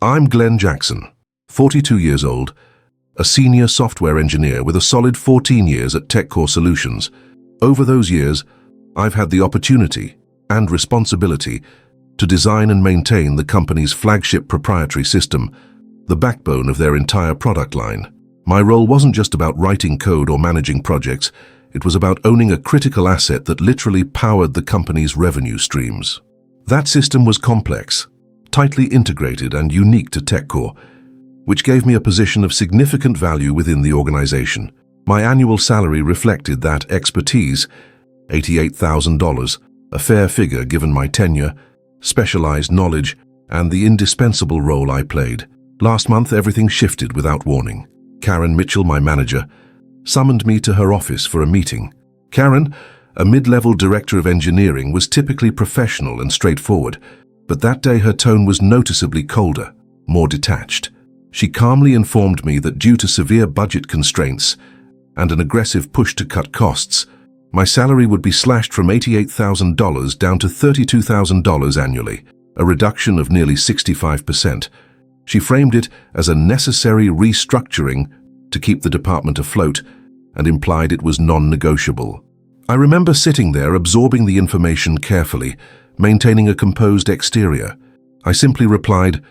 I'm Glenn Jackson, 42 years old, a senior software engineer with a solid 14 years at TechCore Solutions. Over those years, I've had the opportunity and responsibility to design and maintain the company's flagship proprietary system, the backbone of their entire product line. My role wasn't just about writing code or managing projects, it was about owning a critical asset that literally powered the company's revenue streams. That system was complex, tightly integrated and unique to TechCore, which gave me a position of significant value within the organization. My annual salary reflected that expertise, $88,000, a fair figure given my tenure, specialized knowledge, and the indispensable role I played. Last month, everything shifted without warning. Karen Mitchell, my manager, summoned me to her office for a meeting. Karen, a mid-level director of engineering, was typically professional and straightforward, but that day her tone was noticeably colder, more detached. She calmly informed me that due to severe budget constraints and an aggressive push to cut costs, my salary would be slashed from $88,000 down to $32,000 annually, a reduction of nearly 65%. She framed it as a necessary restructuring to keep the department afloat and implied it was non-negotiable. I remember sitting there absorbing the information carefully, maintaining a composed exterior. I simply replied,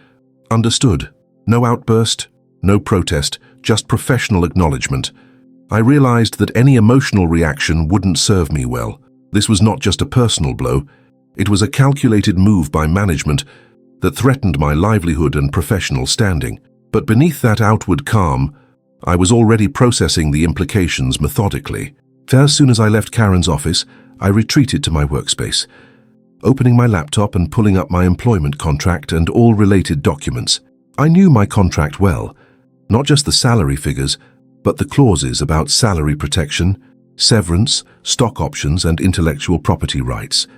"Understood." No outburst, no protest, just professional acknowledgement. I realized that any emotional reaction wouldn't serve me well. This was not just a personal blow, it was a calculated move by management that threatened my livelihood and professional standing. But beneath that outward calm, I was already processing the implications methodically. As soon as I left Karen's office, I retreated to my workspace, opening my laptop and pulling up my employment contract and all related documents. I knew my contract well, not just the salary figures, but the clauses about salary protection, severance, stock options, and intellectual property rights.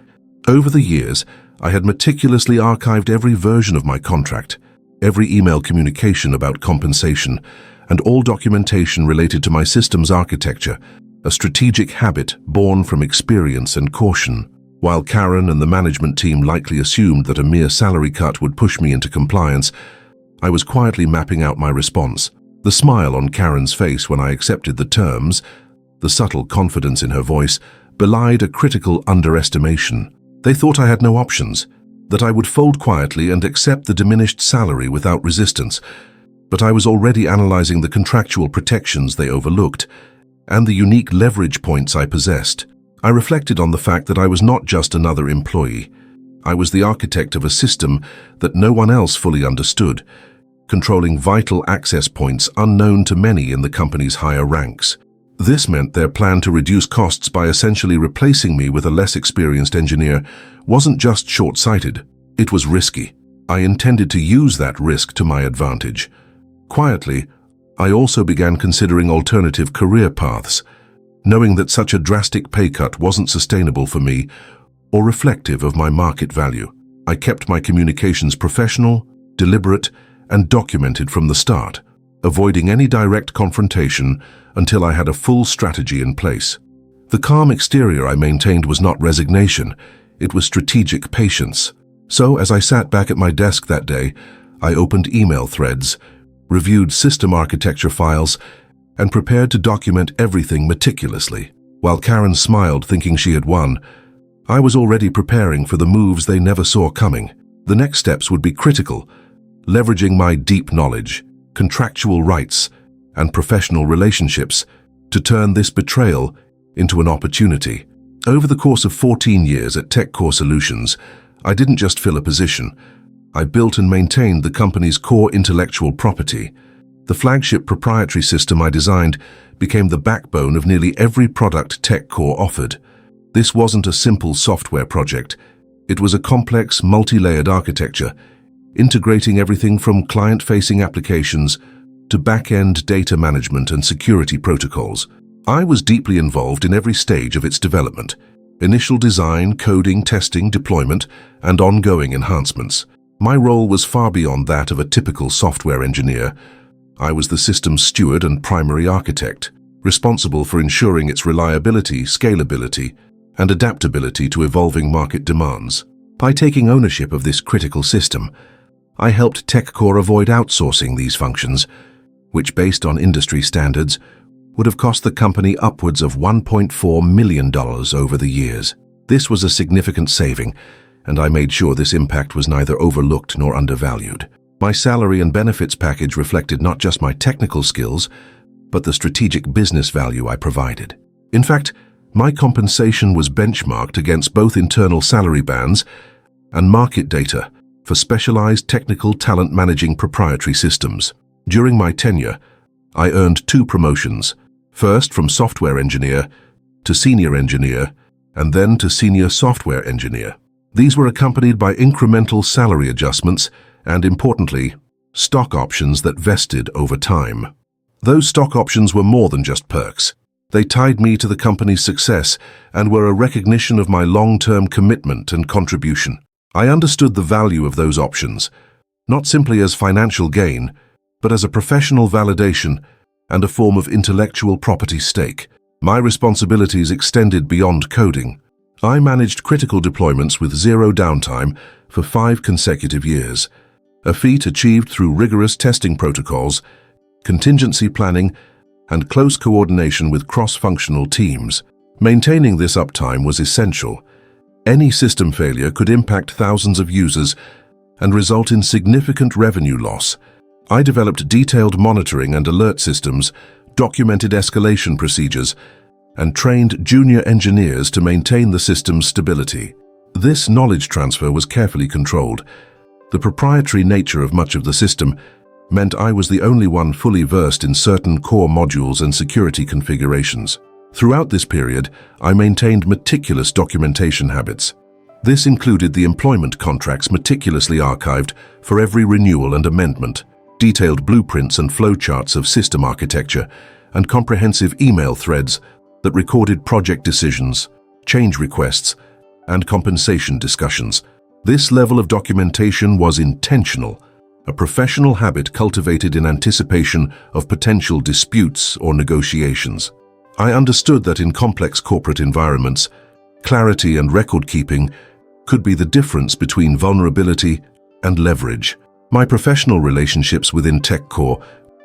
Over the years, I had meticulously archived every version of my contract, every email communication about compensation, and all documentation related to my system's architecture, a strategic habit born from experience and caution. While Karen and the management team likely assumed that a mere salary cut would push me into compliance, I was quietly mapping out my response. The smile on Karen's face when I accepted the terms, the subtle confidence in her voice, belied a critical underestimation. They thought I had no options, that I would fold quietly and accept the diminished salary without resistance. But I was already analyzing the contractual protections they overlooked and the unique leverage points I possessed. I reflected on the fact that I was not just another employee. I was the architect of a system that no one else fully understood, controlling vital access points unknown to many in the company's higher ranks. This meant their plan to reduce costs by essentially replacing me with a less experienced engineer wasn't just short-sighted, it was risky. I intended to use that risk to my advantage. Quietly, I also began considering alternative career paths, knowing that such a drastic pay cut wasn't sustainable for me or reflective of my market value. I kept my communications professional, deliberate, and documented from the start, avoiding any direct confrontation until I had a full strategy in place. The calm exterior I maintained was not resignation, it was strategic patience. So as I sat back at my desk that day, I opened email threads, reviewed system architecture files, and prepared to document everything meticulously. While Karen smiled thinking she had won, I was already preparing for the moves they never saw coming. The next steps would be critical, leveraging my deep knowledge, contractual rights, and professional relationships to turn this betrayal into an opportunity. Over the course of 14 years at TechCore Solutions, I didn't just fill a position. I built and maintained the company's core intellectual property. The flagship proprietary system I designed became the backbone of nearly every product TechCore offered. This wasn't a simple software project. It was a complex, multi-layered architecture, integrating everything from client-facing applications to back-end data management and security protocols. I was deeply involved in every stage of its development: initial design, coding, testing, deployment, and ongoing enhancements. My role was far beyond that of a typical software engineer. I was the system's steward and primary architect, responsible for ensuring its reliability, scalability, and adaptability to evolving market demands. By taking ownership of this critical system, I helped TechCore avoid outsourcing these functions, which, based on industry standards, would have cost the company upwards of $1.4 million over the years. This was a significant saving, and I made sure this impact was neither overlooked nor undervalued. My salary and benefits package reflected not just my technical skills, but the strategic business value I provided. In fact, my compensation was benchmarked against both internal salary bands and market data for specialized technical talent managing proprietary systems. During my tenure, I earned 2 promotions, first from software engineer to senior engineer, and then to senior software engineer. These were accompanied by incremental salary adjustments and, importantly, stock options that vested over time. Those stock options were more than just perks. They tied me to the company's success and were a recognition of my long-term commitment and contribution. I understood the value of those options, not simply as financial gain, but as a professional validation and a form of intellectual property stake. My responsibilities extended beyond coding. I managed critical deployments with zero downtime for 5 consecutive years, a feat achieved through rigorous testing protocols, contingency planning, and close coordination with cross-functional teams. Maintaining this uptime was essential. Any system failure could impact thousands of users and result in significant revenue loss. I developed detailed monitoring and alert systems, documented escalation procedures, and trained junior engineers to maintain the system's stability. This knowledge transfer was carefully controlled. The proprietary nature of much of the system meant I was the only one fully versed in certain core modules and security configurations. Throughout this period, I maintained meticulous documentation habits. This included the employment contracts meticulously archived for every renewal and amendment, detailed blueprints and flowcharts of system architecture, and comprehensive email threads that recorded project decisions, change requests, and compensation discussions. This level of documentation was intentional, a professional habit cultivated in anticipation of potential disputes or negotiations. I understood that in complex corporate environments, clarity and record-keeping could be the difference between vulnerability and leverage. My professional relationships within TechCore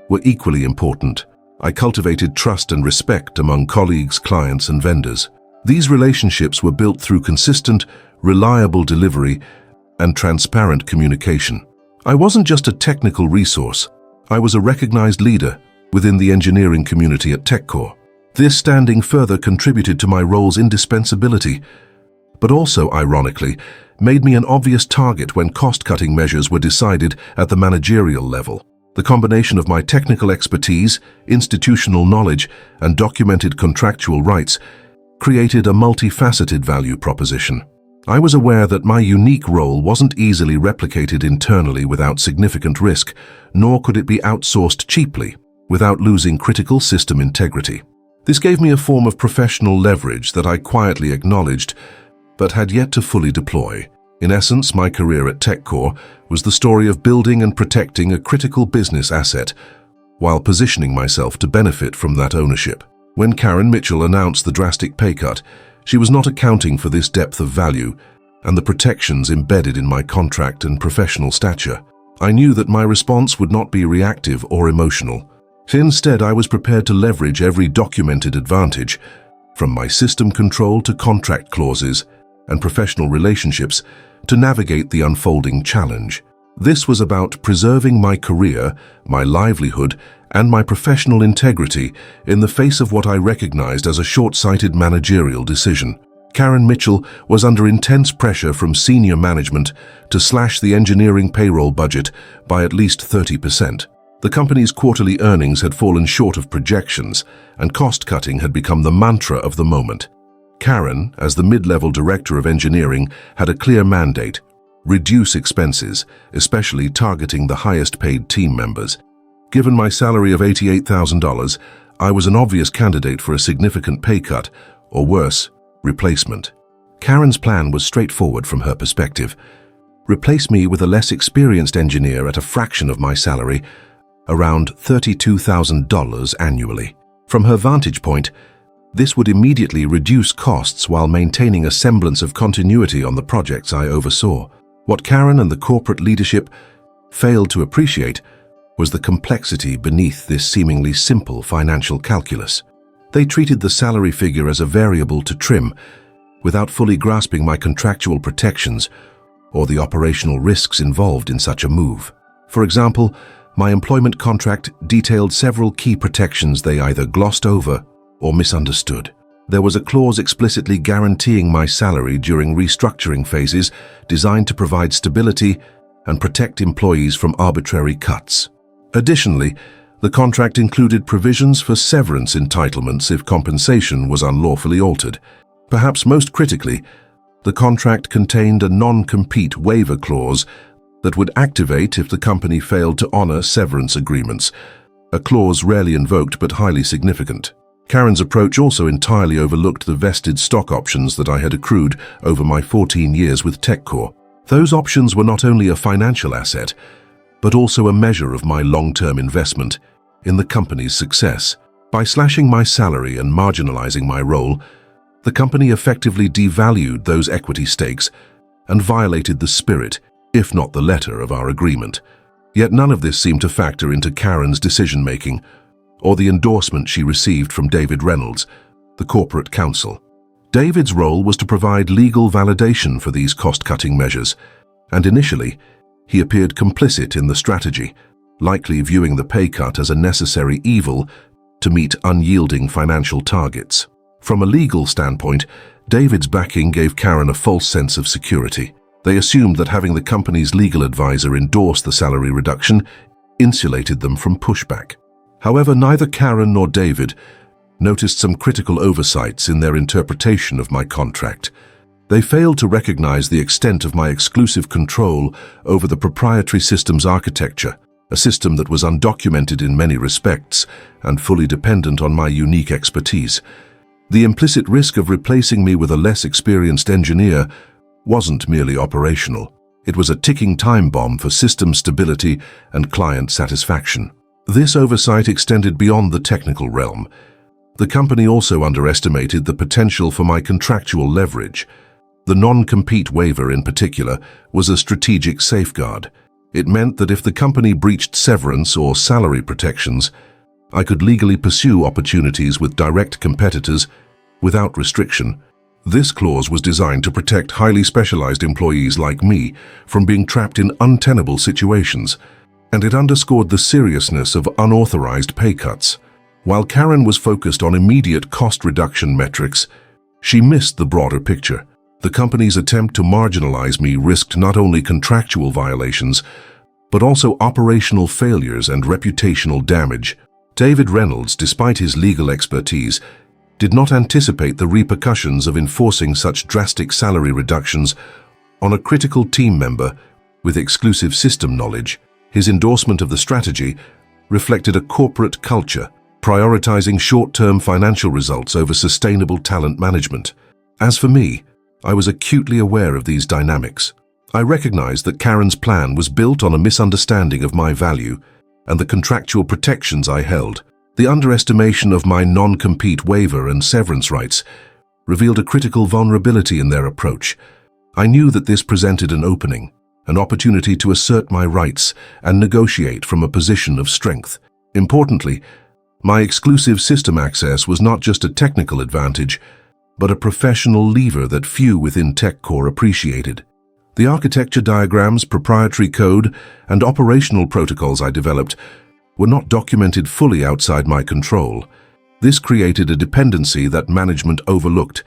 were equally important. I cultivated trust and respect among colleagues, clients, and vendors. These relationships were built through consistent, reliable delivery and transparent communication. I wasn't just a technical resource. I was a recognized leader within the engineering community at TechCore. This standing further contributed to my role's indispensability, but also, ironically, made me an obvious target when cost-cutting measures were decided at the managerial level. The combination of my technical expertise, institutional knowledge, and documented contractual rights created a multifaceted value proposition. I was aware that my unique role wasn't easily replicated internally without significant risk, nor could it be outsourced cheaply without losing critical system integrity. This gave me a form of professional leverage that I quietly acknowledged, but had yet to fully deploy. In essence, my career at TechCore was the story of building and protecting a critical business asset while positioning myself to benefit from that ownership. When Karen Mitchell announced the drastic pay cut, she was not accounting for this depth of value and the protections embedded in my contract and professional stature. I knew that my response would not be reactive or emotional. Instead, I was prepared to leverage every documented advantage, from my system control to contract clauses and professional relationships, to navigate the unfolding challenge. This was about preserving my career, my livelihood, and my professional integrity in the face of what I recognized as a short-sighted managerial decision. Karen Mitchell was under intense pressure from senior management to slash the engineering payroll budget by at least 30%. The company's quarterly earnings had fallen short of projections, and cost-cutting had become the mantra of the moment. Karen, as the mid-level director of engineering, had a clear mandate: reduce expenses, especially targeting the highest-paid team members. Given my salary of $88,000, I was an obvious candidate for a significant pay cut, or worse, replacement. Karen's plan was straightforward from her perspective. Replace me with a less experienced engineer at a fraction of my salary, around $32,000 annually. From her vantage point, this would immediately reduce costs while maintaining a semblance of continuity on the projects I oversaw. What Karen and the corporate leadership failed to appreciate was the complexity beneath this seemingly simple financial calculus. They treated the salary figure as a variable to trim, without fully grasping my contractual protections or the operational risks involved in such a move. For example, my employment contract detailed several key protections they either glossed over or misunderstood. There was a clause explicitly guaranteeing my salary during restructuring phases designed to provide stability and protect employees from arbitrary cuts. Additionally, the contract included provisions for severance entitlements if compensation was unlawfully altered. Perhaps most critically, the contract contained a non-compete waiver clause that would activate if the company failed to honor severance agreements, a clause rarely invoked but highly significant. Karen's approach also entirely overlooked the vested stock options that I had accrued over my 14 years with TechCore. Those options were not only a financial asset, but also a measure of my long-term investment in the company's success. By slashing my salary and marginalizing my role, the company effectively devalued those equity stakes and violated the spirit, if not the letter, of our agreement. Yet none of this seemed to factor into Karen's decision-making or the endorsement she received from David Reynolds, the corporate counsel. David's role was to provide legal validation for these cost-cutting measures, and initially, he appeared complicit in the strategy, likely viewing the pay cut as a necessary evil to meet unyielding financial targets. From a legal standpoint, David's backing gave Karen a false sense of security. They assumed that having the company's legal advisor endorse the salary reduction insulated them from pushback. However, neither Karen nor David noticed some critical oversights in their interpretation of my contract. They failed to recognize the extent of my exclusive control over the proprietary systems architecture, a system that was undocumented in many respects and fully dependent on my unique expertise. The implicit risk of replacing me with a less experienced engineer wasn't merely operational. It was a ticking time bomb for system stability and client satisfaction. This oversight extended beyond the technical realm. The company also underestimated the potential for my contractual leverage. The non-compete waiver, in particular, was a strategic safeguard. It meant that if the company breached severance or salary protections, I could legally pursue opportunities with direct competitors without restriction. This clause was designed to protect highly specialized employees like me from being trapped in untenable situations, and it underscored the seriousness of unauthorized pay cuts. While Karen was focused on immediate cost reduction metrics, she missed the broader picture. The company's attempt to marginalize me risked not only contractual violations, but also operational failures and reputational damage. David Reynolds, despite his legal expertise, did not anticipate the repercussions of enforcing such drastic salary reductions on a critical team member with exclusive system knowledge. His endorsement of the strategy reflected a corporate culture, prioritizing short-term financial results over sustainable talent management. As for me, I was acutely aware of these dynamics. I recognized that Karen's plan was built on a misunderstanding of my value and the contractual protections I held. The underestimation of my non-compete waiver and severance rights revealed a critical vulnerability in their approach. I knew that this presented an opening, an opportunity to assert my rights and negotiate from a position of strength. Importantly, my exclusive system access was not just a technical advantage, but a professional lever that few within TechCore appreciated. The architecture diagrams, proprietary code, and operational protocols I developed were not documented fully outside my control. This created a dependency that management overlooked,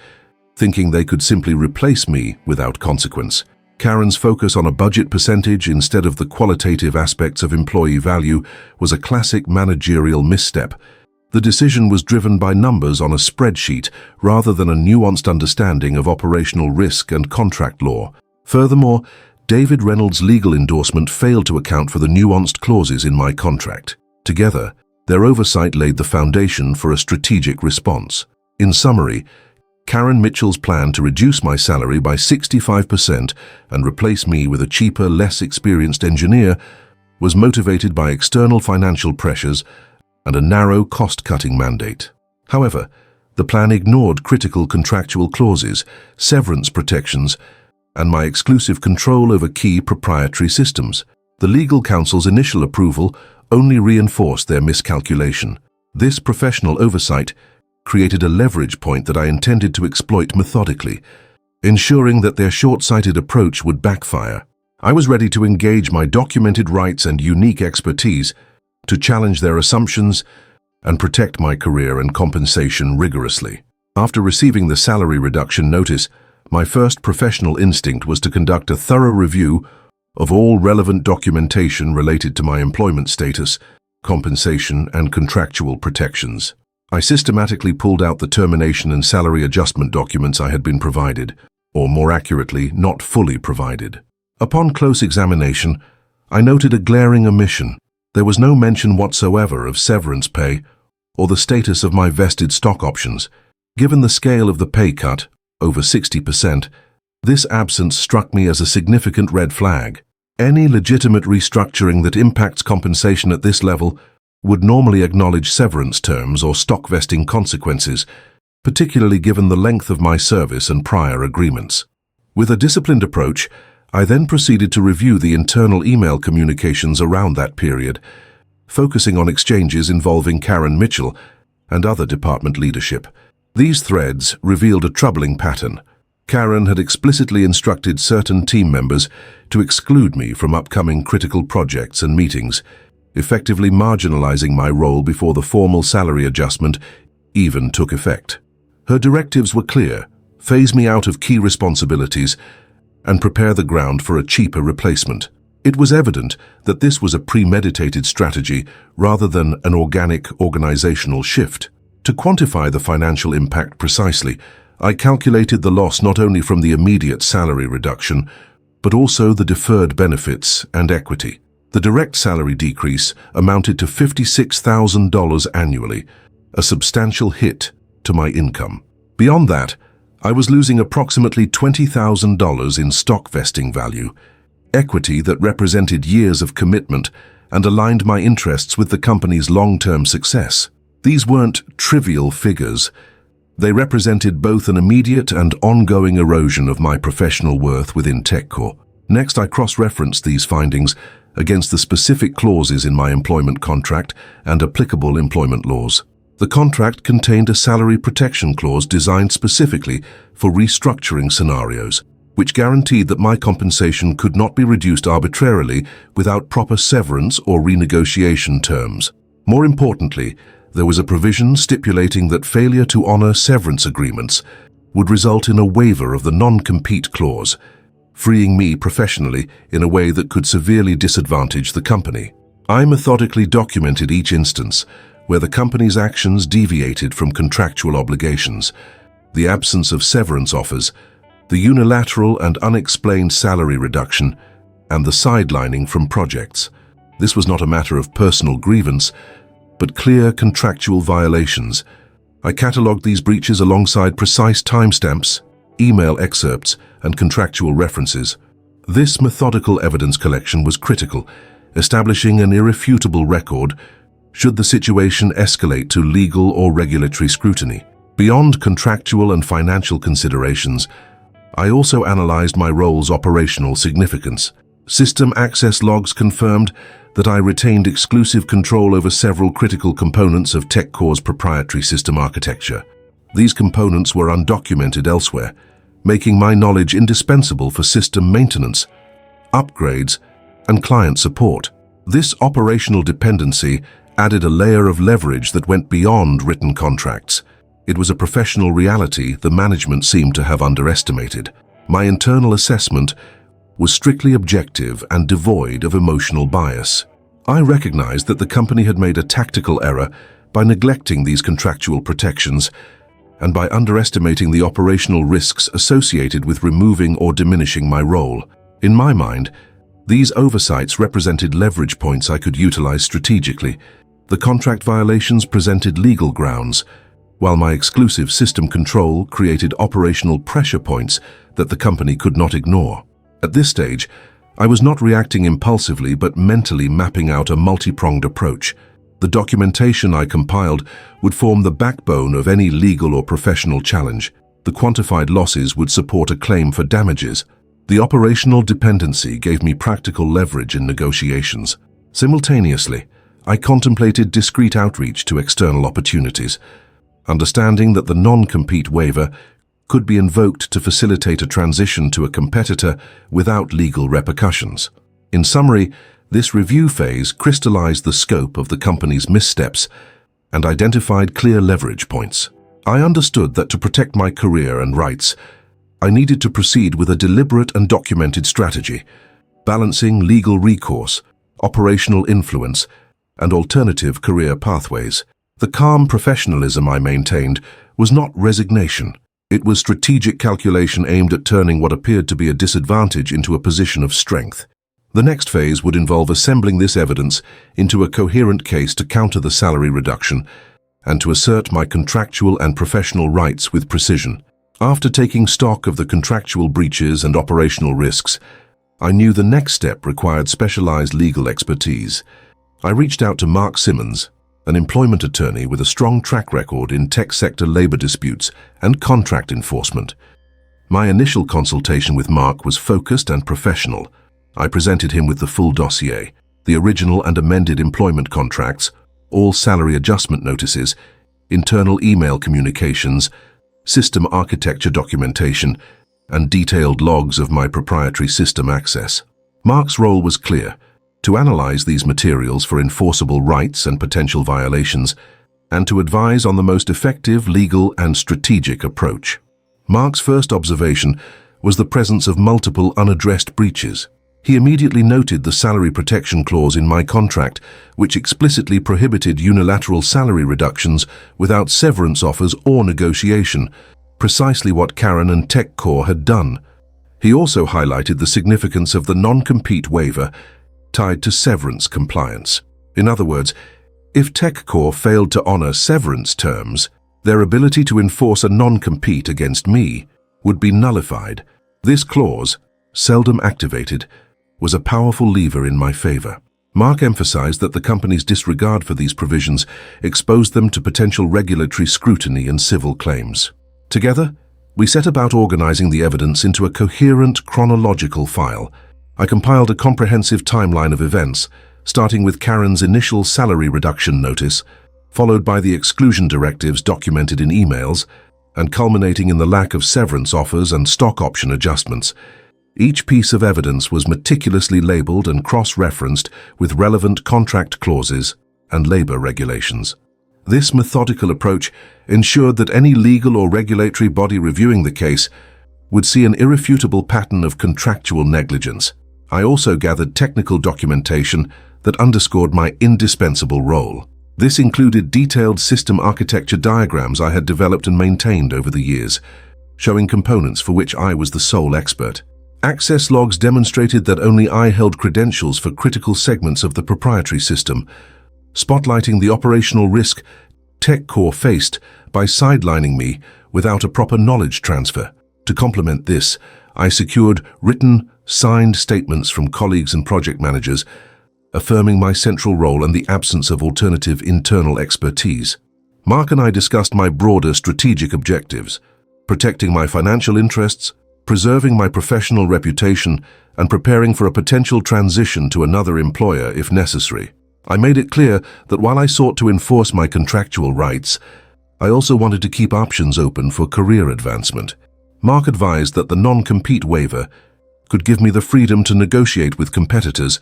thinking they could simply replace me without consequence. Karen's focus on a budget percentage instead of the qualitative aspects of employee value was a classic managerial misstep. The decision was driven by numbers on a spreadsheet rather than a nuanced understanding of operational risk and contract law. Furthermore, David Reynolds' legal endorsement failed to account for the nuanced clauses in my contract. Together, their oversight laid the foundation for a strategic response. In summary, Karen Mitchell's plan to reduce my salary by 65% and replace me with a cheaper, less experienced engineer was motivated by external financial pressures and a narrow cost-cutting mandate. However, the plan ignored critical contractual clauses, severance protections, and my exclusive control over key proprietary systems. The legal counsel's initial approval only reinforced their miscalculation. This professional oversight created a leverage point that I intended to exploit methodically, ensuring that their short-sighted approach would backfire. I was ready to engage my documented rights and unique expertise to challenge their assumptions and protect my career and compensation rigorously. After receiving the salary reduction notice, my first professional instinct was to conduct a thorough review of all relevant documentation related to my employment status, compensation, and contractual protections. I systematically pulled out the termination and salary adjustment documents I had been provided, or more accurately, not fully provided. Upon close examination, I noted a glaring omission. There was no mention whatsoever of severance pay or the status of my vested stock options. Given the scale of the pay cut, over 60%, this absence struck me as a significant red flag. Any legitimate restructuring that impacts compensation at this level would normally acknowledge severance terms or stock vesting consequences, particularly given the length of my service and prior agreements. With a disciplined approach, I then proceeded to review the internal email communications around that period, focusing on exchanges involving Karen Mitchell and other department leadership. These threads revealed a troubling pattern. Karen had explicitly instructed certain team members to exclude me from upcoming critical projects and meetings, effectively marginalizing my role before the formal salary adjustment even took effect. Her directives were clear: phase me out of key responsibilities and prepare the ground for a cheaper replacement. It was evident that this was a premeditated strategy rather than an organic organizational shift. To quantify the financial impact precisely, I calculated the loss not only from the immediate salary reduction, but also the deferred benefits and equity. The direct salary decrease amounted to $56,000 annually, a substantial hit to my income. Beyond that, I was losing approximately $20,000 in stock vesting value, equity that represented years of commitment and aligned my interests with the company's long-term success. These weren't trivial figures. They represented both an immediate and ongoing erosion of my professional worth within TechCore. Next, I cross-referenced these findings against the specific clauses in my employment contract and applicable employment laws. The contract contained a salary protection clause designed specifically for restructuring scenarios, which guaranteed that my compensation could not be reduced arbitrarily without proper severance or renegotiation terms. More importantly, there was a provision stipulating that failure to honor severance agreements would result in a waiver of the non-compete clause, freeing me professionally in a way that could severely disadvantage the company. I methodically documented each instance where the company's actions deviated from contractual obligations, the absence of severance offers, the unilateral and unexplained salary reduction, and the sidelining from projects. This was not a matter of personal grievance, but clear contractual violations. I catalogued these breaches alongside precise timestamps, email excerpts, and contractual references. This methodical evidence collection was critical, establishing an irrefutable record should the situation escalate to legal or regulatory scrutiny. Beyond contractual and financial considerations, I also analyzed my role's operational significance. System access logs confirmed that I retained exclusive control over several critical components of TechCore's proprietary system architecture. These components were undocumented elsewhere, making my knowledge indispensable for system maintenance, upgrades, and client support. This operational dependency added a layer of leverage that went beyond written contracts. It was a professional reality the management seemed to have underestimated. My internal assessment was strictly objective and devoid of emotional bias. I recognized that the company had made a tactical error by neglecting these contractual protections and by underestimating the operational risks associated with removing or diminishing my role. In my mind, these oversights represented leverage points I could utilize strategically. The contract violations presented legal grounds, while my exclusive system control created operational pressure points that the company could not ignore. At this stage, I was not reacting impulsively but mentally mapping out a multi-pronged approach. The documentation I compiled would form the backbone of any legal or professional challenge. The quantified losses would support a claim for damages. The operational dependency gave me practical leverage in negotiations. Simultaneously, I contemplated discreet outreach to external opportunities, understanding that the non-compete waiver could be invoked to facilitate a transition to a competitor without legal repercussions. In summary, this review phase crystallized the scope of the company's missteps and identified clear leverage points. I understood that to protect my career and rights, I needed to proceed with a deliberate and documented strategy, balancing legal recourse, operational influence, and alternative career pathways. The calm professionalism I maintained was not resignation. It was strategic calculation aimed at turning what appeared to be a disadvantage into a position of strength. The next phase would involve assembling this evidence into a coherent case to counter the salary reduction and to assert my contractual and professional rights with precision. After taking stock of the contractual breaches and operational risks, I knew the next step required specialized legal expertise. I reached out to Mark Simmons, an employment attorney with a strong track record in tech sector labor disputes and contract enforcement. My initial consultation with Mark was focused and professional. I presented him with the full dossier, the original and amended employment contracts, all salary adjustment notices, internal email communications, system architecture documentation, and detailed logs of my proprietary system access. Mark's role was clear: to analyze these materials for enforceable rights and potential violations, and to advise on the most effective legal and strategic approach. Mark's first observation was the presence of multiple unaddressed breaches. He immediately noted the salary protection clause in my contract, which explicitly prohibited unilateral salary reductions without severance offers or negotiation, precisely what Karen and TechCore had done. He also highlighted the significance of the non-compete waiver tied to severance compliance. In other words, if TechCore failed to honor severance terms, their ability to enforce a non-compete against me would be nullified. This clause, seldom activated, was a powerful lever in my favor. Mark emphasized that the company's disregard for these provisions exposed them to potential regulatory scrutiny and civil claims. Together, we set about organizing the evidence into a coherent chronological file. I compiled a comprehensive timeline of events, starting with Karen's initial salary reduction notice, followed by the exclusion directives documented in emails, and culminating in the lack of severance offers and stock option adjustments. Each piece of evidence was meticulously labeled and cross-referenced with relevant contract clauses and labor regulations. This methodical approach ensured that any legal or regulatory body reviewing the case would see an irrefutable pattern of contractual negligence. I also gathered technical documentation that underscored my indispensable role. This included detailed system architecture diagrams I had developed and maintained over the years, showing components for which I was the sole expert. Access logs demonstrated that only I held credentials for critical segments of the proprietary system, spotlighting the operational risk TechCore faced by sidelining me without a proper knowledge transfer. To complement this, I secured written, signed statements from colleagues and project managers, affirming my central role and the absence of alternative internal expertise. Mark and I discussed my broader strategic objectives: protecting my financial interests, preserving my professional reputation, and preparing for a potential transition to another employer if necessary. I made it clear that while I sought to enforce my contractual rights, I also wanted to keep options open for career advancement. Mark advised that the non-compete waiver could give me the freedom to negotiate with competitors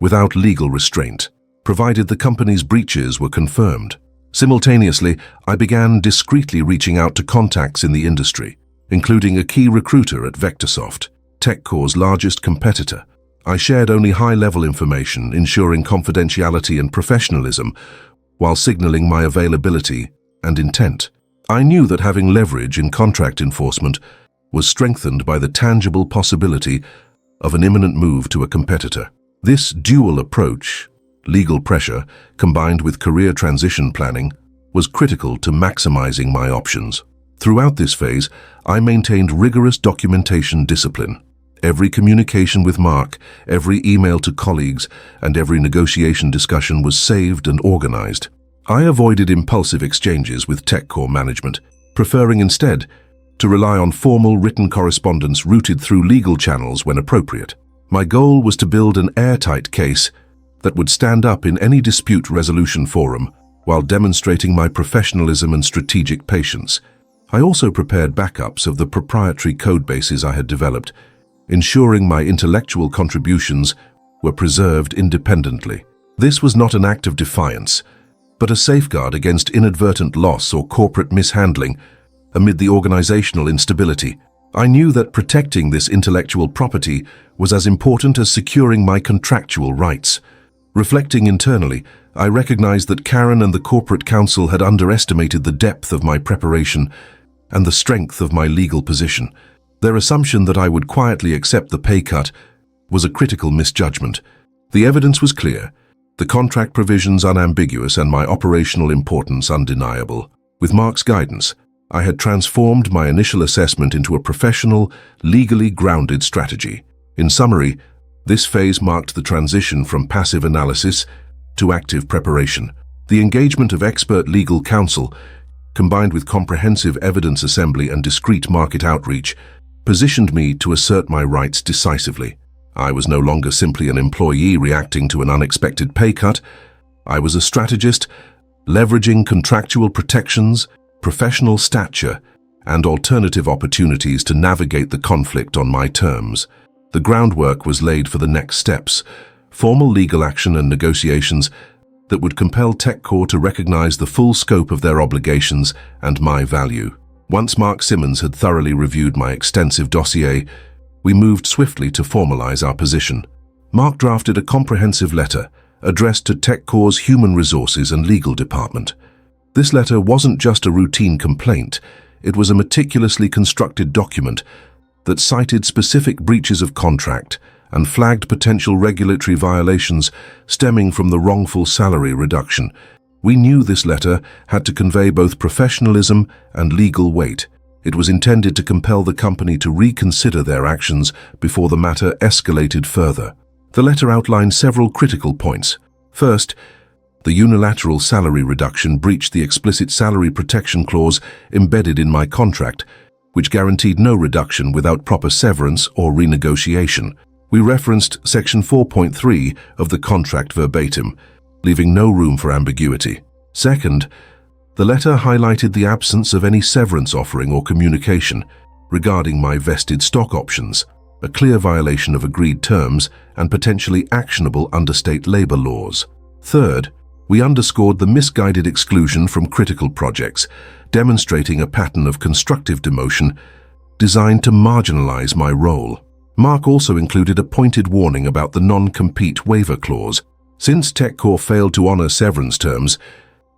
without legal restraint, provided the company's breaches were confirmed. Simultaneously, I began discreetly reaching out to contacts in the industry, including a key recruiter at Vectorsoft, TechCore's largest competitor. I shared only high-level information, ensuring confidentiality and professionalism, while signaling my availability and intent. I knew that having leverage in contract enforcement was strengthened by the tangible possibility of an imminent move to a competitor. This dual approach, legal pressure combined with career transition planning, was critical to maximizing my options. Throughout this phase, I maintained rigorous documentation discipline. Every communication with Mark, every email to colleagues, and every negotiation discussion was saved and organized. I avoided impulsive exchanges with TechCore management, preferring instead to rely on formal written correspondence routed through legal channels when appropriate. My goal was to build an airtight case that would stand up in any dispute resolution forum while demonstrating my professionalism and strategic patience. I also prepared backups of the proprietary codebases I had developed, ensuring my intellectual contributions were preserved independently. This was not an act of defiance, but a safeguard against inadvertent loss or corporate mishandling amid the organizational instability. I knew that protecting this intellectual property was as important as securing my contractual rights. Reflecting internally, I recognized that Karen and the corporate counsel had underestimated the depth of my preparation and the strength of my legal position. Their assumption that I would quietly accept the pay cut was a critical misjudgment. The evidence was clear, the contract provisions unambiguous, and my operational importance undeniable. With Mark's guidance, I had transformed my initial assessment into a professional, legally grounded strategy. In summary, this phase marked the transition from passive analysis to active preparation. The engagement of expert legal counsel, combined with comprehensive evidence assembly and discreet market outreach, positioned me to assert my rights decisively. I was no longer simply an employee reacting to an unexpected pay cut. I was a strategist, leveraging contractual protections, professional stature, and alternative opportunities to navigate the conflict on my terms. The groundwork was laid for the next steps, formal legal action and negotiations that would compel TechCore to recognize the full scope of their obligations and my value. Once Mark Simmons had thoroughly reviewed my extensive dossier, we moved swiftly to formalize our position. Mark drafted a comprehensive letter addressed to TechCore's human resources and legal department. This letter wasn't just a routine complaint, it was a meticulously constructed document that cited specific breaches of contract and flagged potential regulatory violations stemming from the wrongful salary reduction. We knew this letter had to convey both professionalism and legal weight. It was intended to compel the company to reconsider their actions before the matter escalated further. The letter outlined several critical points. First, the unilateral salary reduction breached the explicit salary protection clause embedded in my contract, which guaranteed no reduction without proper severance or renegotiation. We referenced Section 4.3 of the contract verbatim, leaving no room for ambiguity. Second, the letter highlighted the absence of any severance offering or communication regarding my vested stock options, a clear violation of agreed terms and potentially actionable under state labor laws. Third, we underscored the misguided exclusion from critical projects, demonstrating a pattern of constructive demotion designed to marginalize my role. Mark also included a pointed warning about the non-compete waiver clause. Since TechCore failed to honor severance terms,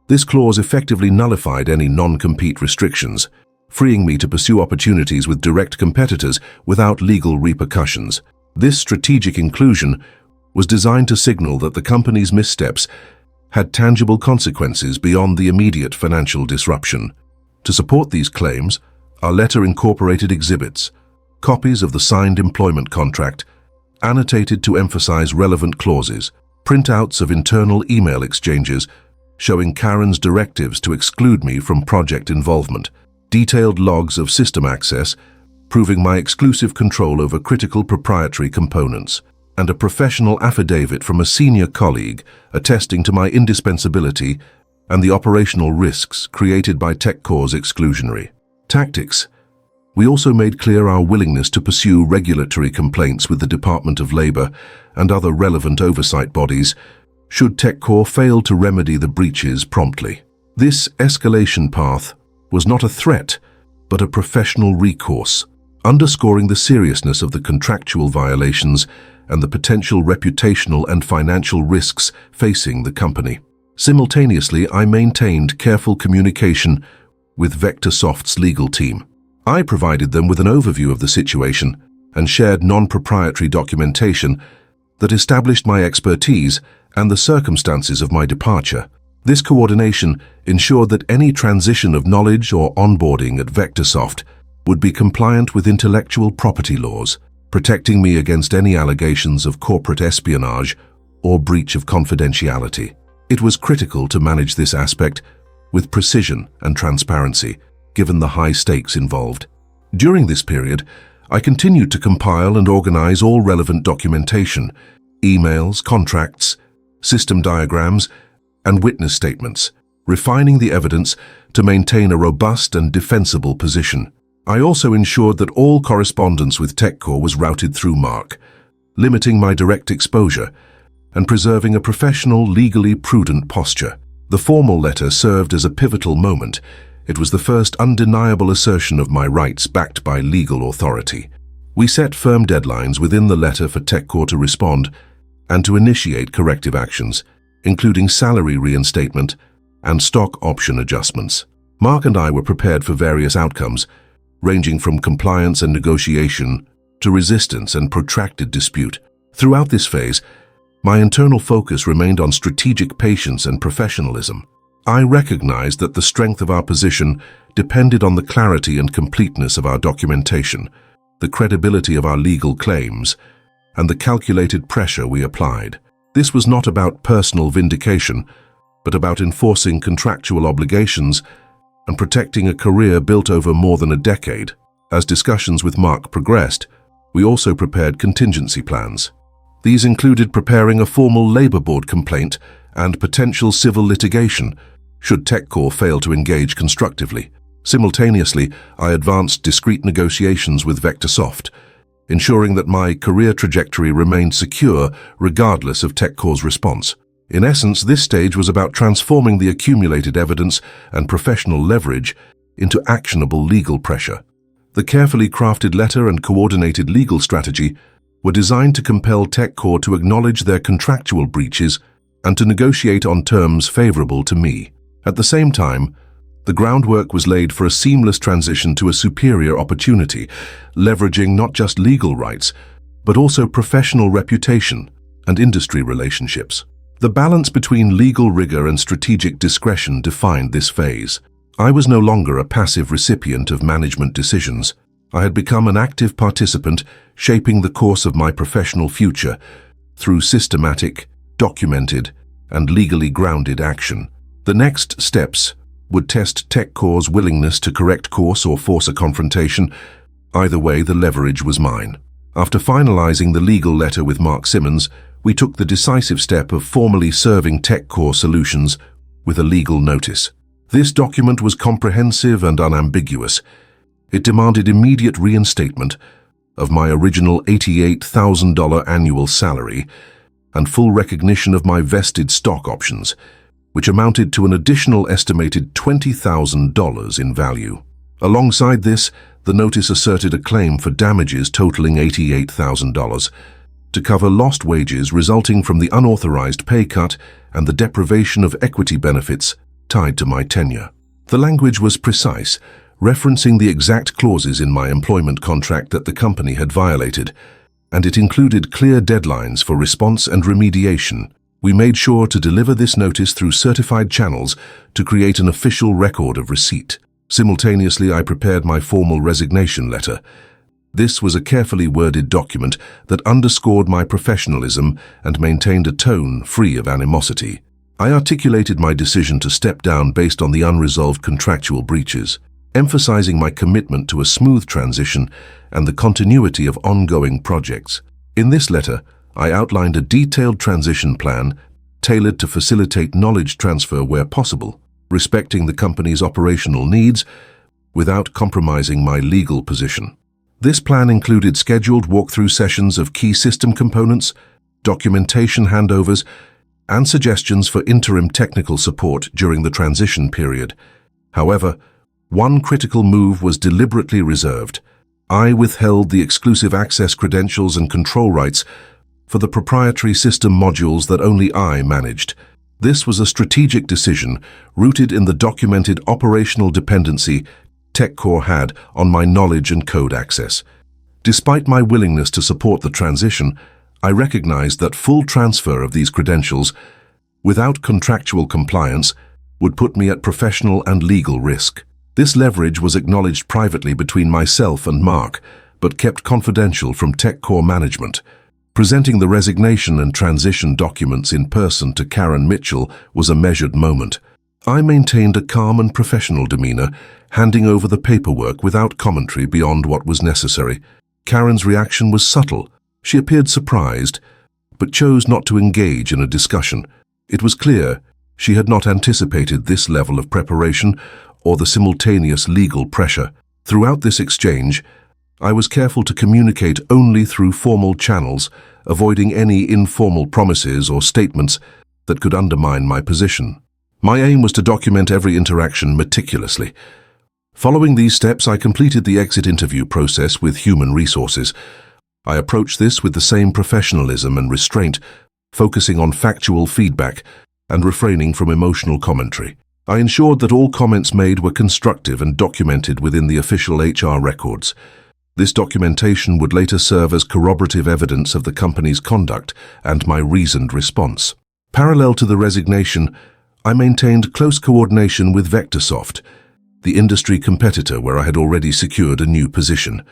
this clause effectively nullified any non-compete restrictions, freeing me to pursue opportunities with direct competitors without legal repercussions. This strategic inclusion was designed to signal that the company's missteps had tangible consequences beyond the immediate financial disruption. To support these claims, our letter incorporated exhibits, copies of the signed employment contract, annotated to emphasize relevant clauses, printouts of internal email exchanges showing Karen's directives to exclude me from project involvement, detailed logs of system access proving my exclusive control over critical proprietary components, and a professional affidavit from a senior colleague attesting to my indispensability and the operational risks created by TechCore's exclusionary tactics. We also made clear our willingness to pursue regulatory complaints with the Department of Labor and other relevant oversight bodies should TechCore fail to remedy the breaches promptly. This escalation path was not a threat, but a professional recourse, underscoring the seriousness of the contractual violations and the potential reputational and financial risks facing the company. Simultaneously, I maintained careful communication with VectorSoft's legal team. I provided them with an overview of the situation and shared non-proprietary documentation that established my expertise and the circumstances of my departure. This coordination ensured that any transition of knowledge or onboarding at VectorSoft would be compliant with intellectual property laws, protecting me against any allegations of corporate espionage or breach of confidentiality. It was critical to manage this aspect with precision and transparency, given the high stakes involved. During this period, I continued to compile and organize all relevant documentation, emails, contracts, system diagrams, and witness statements, refining the evidence to maintain a robust and defensible position. I also ensured that all correspondence with TechCore was routed through Mark, limiting my direct exposure and preserving a professional, legally prudent posture. The formal letter served as a pivotal moment. It was the first undeniable assertion of my rights backed by legal authority. We set firm deadlines within the letter for TechCore to respond and to initiate corrective actions, including salary reinstatement and stock option adjustments. Mark and I were prepared for various outcomes, ranging from compliance and negotiation to resistance and protracted dispute. Throughout this phase, my internal focus remained on strategic patience and professionalism. I recognized that the strength of our position depended on the clarity and completeness of our documentation, the credibility of our legal claims, and the calculated pressure we applied. This was not about personal vindication, but about enforcing contractual obligations and protecting a career built over more than a decade. As discussions with Mark progressed, we also prepared contingency plans. These included preparing a formal labor board complaint and potential civil litigation should TechCore fail to engage constructively. Simultaneously, I advanced discreet negotiations with VectorSoft, ensuring that my career trajectory remained secure regardless of TechCore's response. In essence, this stage was about transforming the accumulated evidence and professional leverage into actionable legal pressure. The carefully crafted letter and coordinated legal strategy were designed to compel TechCore to acknowledge their contractual breaches and to negotiate on terms favorable to me. At the same time, the groundwork was laid for a seamless transition to a superior opportunity, leveraging not just legal rights, but also professional reputation and industry relationships. The balance between legal rigor and strategic discretion defined this phase. I was no longer a passive recipient of management decisions. I had become an active participant, shaping the course of my professional future through systematic, documented, and legally grounded action. The next steps would test TechCore's willingness to correct course or force a confrontation. Either way, the leverage was mine. After finalizing the legal letter with Mark Simmons, we took the decisive step of formally serving TechCore Solutions with a legal notice. This document was comprehensive and unambiguous. It demanded immediate reinstatement of my original $88,000 annual salary and full recognition of my vested stock options, which amounted to an additional estimated $20,000 in value. Alongside this, the notice asserted a claim for damages totaling $88,000 to cover lost wages resulting from the unauthorized pay cut and the deprivation of equity benefits tied to my tenure. The language was precise, referencing the exact clauses in my employment contract that the company had violated, and it included clear deadlines for response and remediation. We made sure to deliver this notice through certified channels to create an official record of receipt. Simultaneously, I prepared my formal resignation letter. This was a carefully worded document that underscored my professionalism and maintained a tone free of animosity. I articulated my decision to step down based on the unresolved contractual breaches, emphasizing my commitment to a smooth transition and the continuity of ongoing projects. In this letter, I outlined a detailed transition plan tailored to facilitate knowledge transfer where possible, respecting the company's operational needs without compromising my legal position. This plan included scheduled walkthrough sessions of key system components, documentation handovers, and suggestions for interim technical support during the transition period. However, one critical move was deliberately reserved. I withheld the exclusive access credentials and control rights for the proprietary system modules that only I managed. This was a strategic decision rooted in the documented operational dependency TechCore had on my knowledge and code access. Despite my willingness to support the transition, I recognized that full transfer of these credentials without contractual compliance would put me at professional and legal risk. This leverage was acknowledged privately between myself and Mark, but kept confidential from TechCore management. Presenting the resignation and transition documents in person to Karen Mitchell was a measured moment. I maintained a calm and professional demeanor, handing over the paperwork without commentary beyond what was necessary. Karen's reaction was subtle. She appeared surprised, but chose not to engage in a discussion. It was clear she had not anticipated this level of preparation or the simultaneous legal pressure. Throughout this exchange, I was careful to communicate only through formal channels, avoiding any informal promises or statements that could undermine my position. My aim was to document every interaction meticulously. Following these steps, I completed the exit interview process with human resources. I approached this with the same professionalism and restraint, focusing on factual feedback and refraining from emotional commentary. I ensured that all comments made were constructive and documented within the official HR records. This documentation would later serve as corroborative evidence of the company's conduct and my reasoned response. Parallel to the resignation, I maintained close coordination with Vectorsoft, the industry competitor where I had already secured a new position.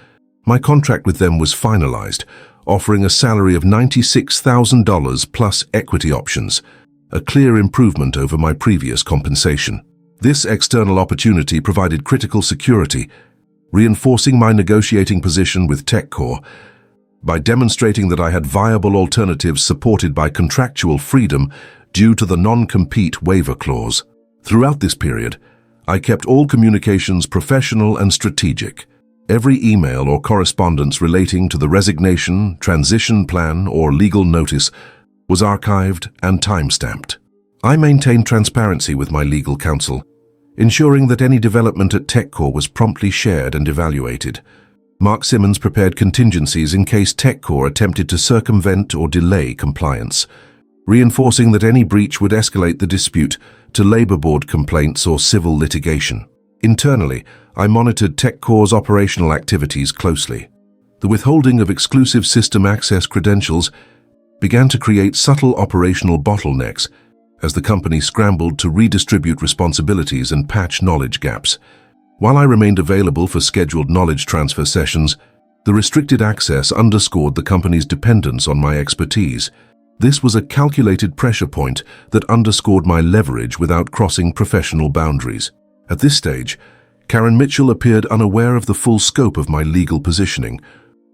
My contract with them was finalized, offering a salary of $96,000 plus equity options, a clear improvement over my previous compensation. This external opportunity provided critical security, reinforcing my negotiating position with TechCore by demonstrating that I had viable alternatives supported by contractual freedom due to the non-compete waiver clause. Throughout this period, I kept all communications professional and strategic. Every email or correspondence relating to the resignation, transition plan, or legal notice was archived and time-stamped. I maintained transparency with my legal counsel, ensuring that any development at TechCore was promptly shared and evaluated. Mark Simmons prepared contingencies in case TechCore attempted to circumvent or delay compliance, reinforcing that any breach would escalate the dispute to labor board complaints or civil litigation. Internally, I monitored TechCore's operational activities closely. The withholding of exclusive system access credentials began to create subtle operational bottlenecks as the company scrambled to redistribute responsibilities and patch knowledge gaps. While I remained available for scheduled knowledge transfer sessions, the restricted access underscored the company's dependence on my expertise. This was a calculated pressure point that underscored my leverage without crossing professional boundaries. At this stage, Karen Mitchell appeared unaware of the full scope of my legal positioning.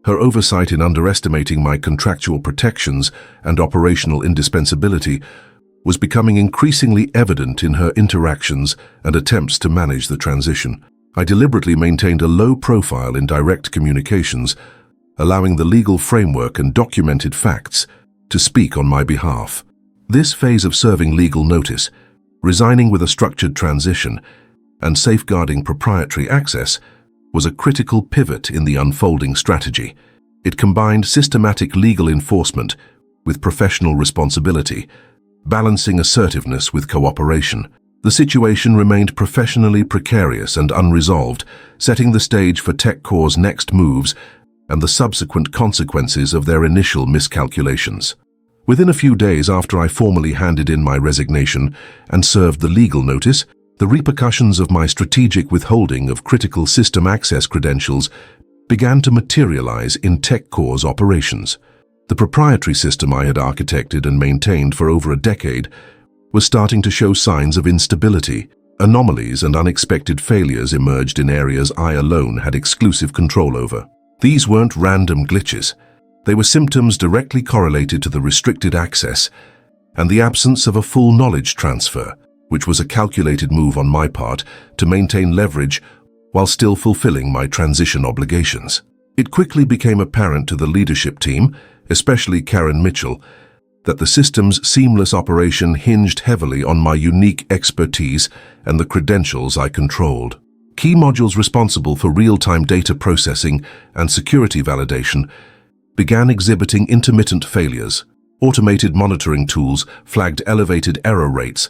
Her oversight in underestimating my contractual protections and operational indispensability was becoming increasingly evident in her interactions and attempts to manage the transition. I deliberately maintained a low profile in direct communications, allowing the legal framework and documented facts to speak on my behalf. This phase of serving legal notice, resigning with a structured transition, and safeguarding proprietary access was a critical pivot in the unfolding strategy. It combined systematic legal enforcement with professional responsibility, balancing assertiveness with cooperation. The situation remained professionally precarious and unresolved, setting the stage for TechCore's next moves and the subsequent consequences of their initial miscalculations. Within a few days after I formally handed in my resignation and served the legal notice, the repercussions of my strategic withholding of critical system access credentials began to materialize in TechCore's operations. The proprietary system I had architected and maintained for over a decade was starting to show signs of instability. Anomalies and unexpected failures emerged in areas I alone had exclusive control over. These weren't random glitches. They were symptoms directly correlated to the restricted access and the absence of a full knowledge transfer, which was a calculated move on my part to maintain leverage while still fulfilling my transition obligations. It quickly became apparent to the leadership team, especially Karen Mitchell, that the system's seamless operation hinged heavily on my unique expertise and the credentials I controlled. Key modules responsible for real-time data processing and security validation began exhibiting intermittent failures. Automated monitoring tools flagged elevated error rates,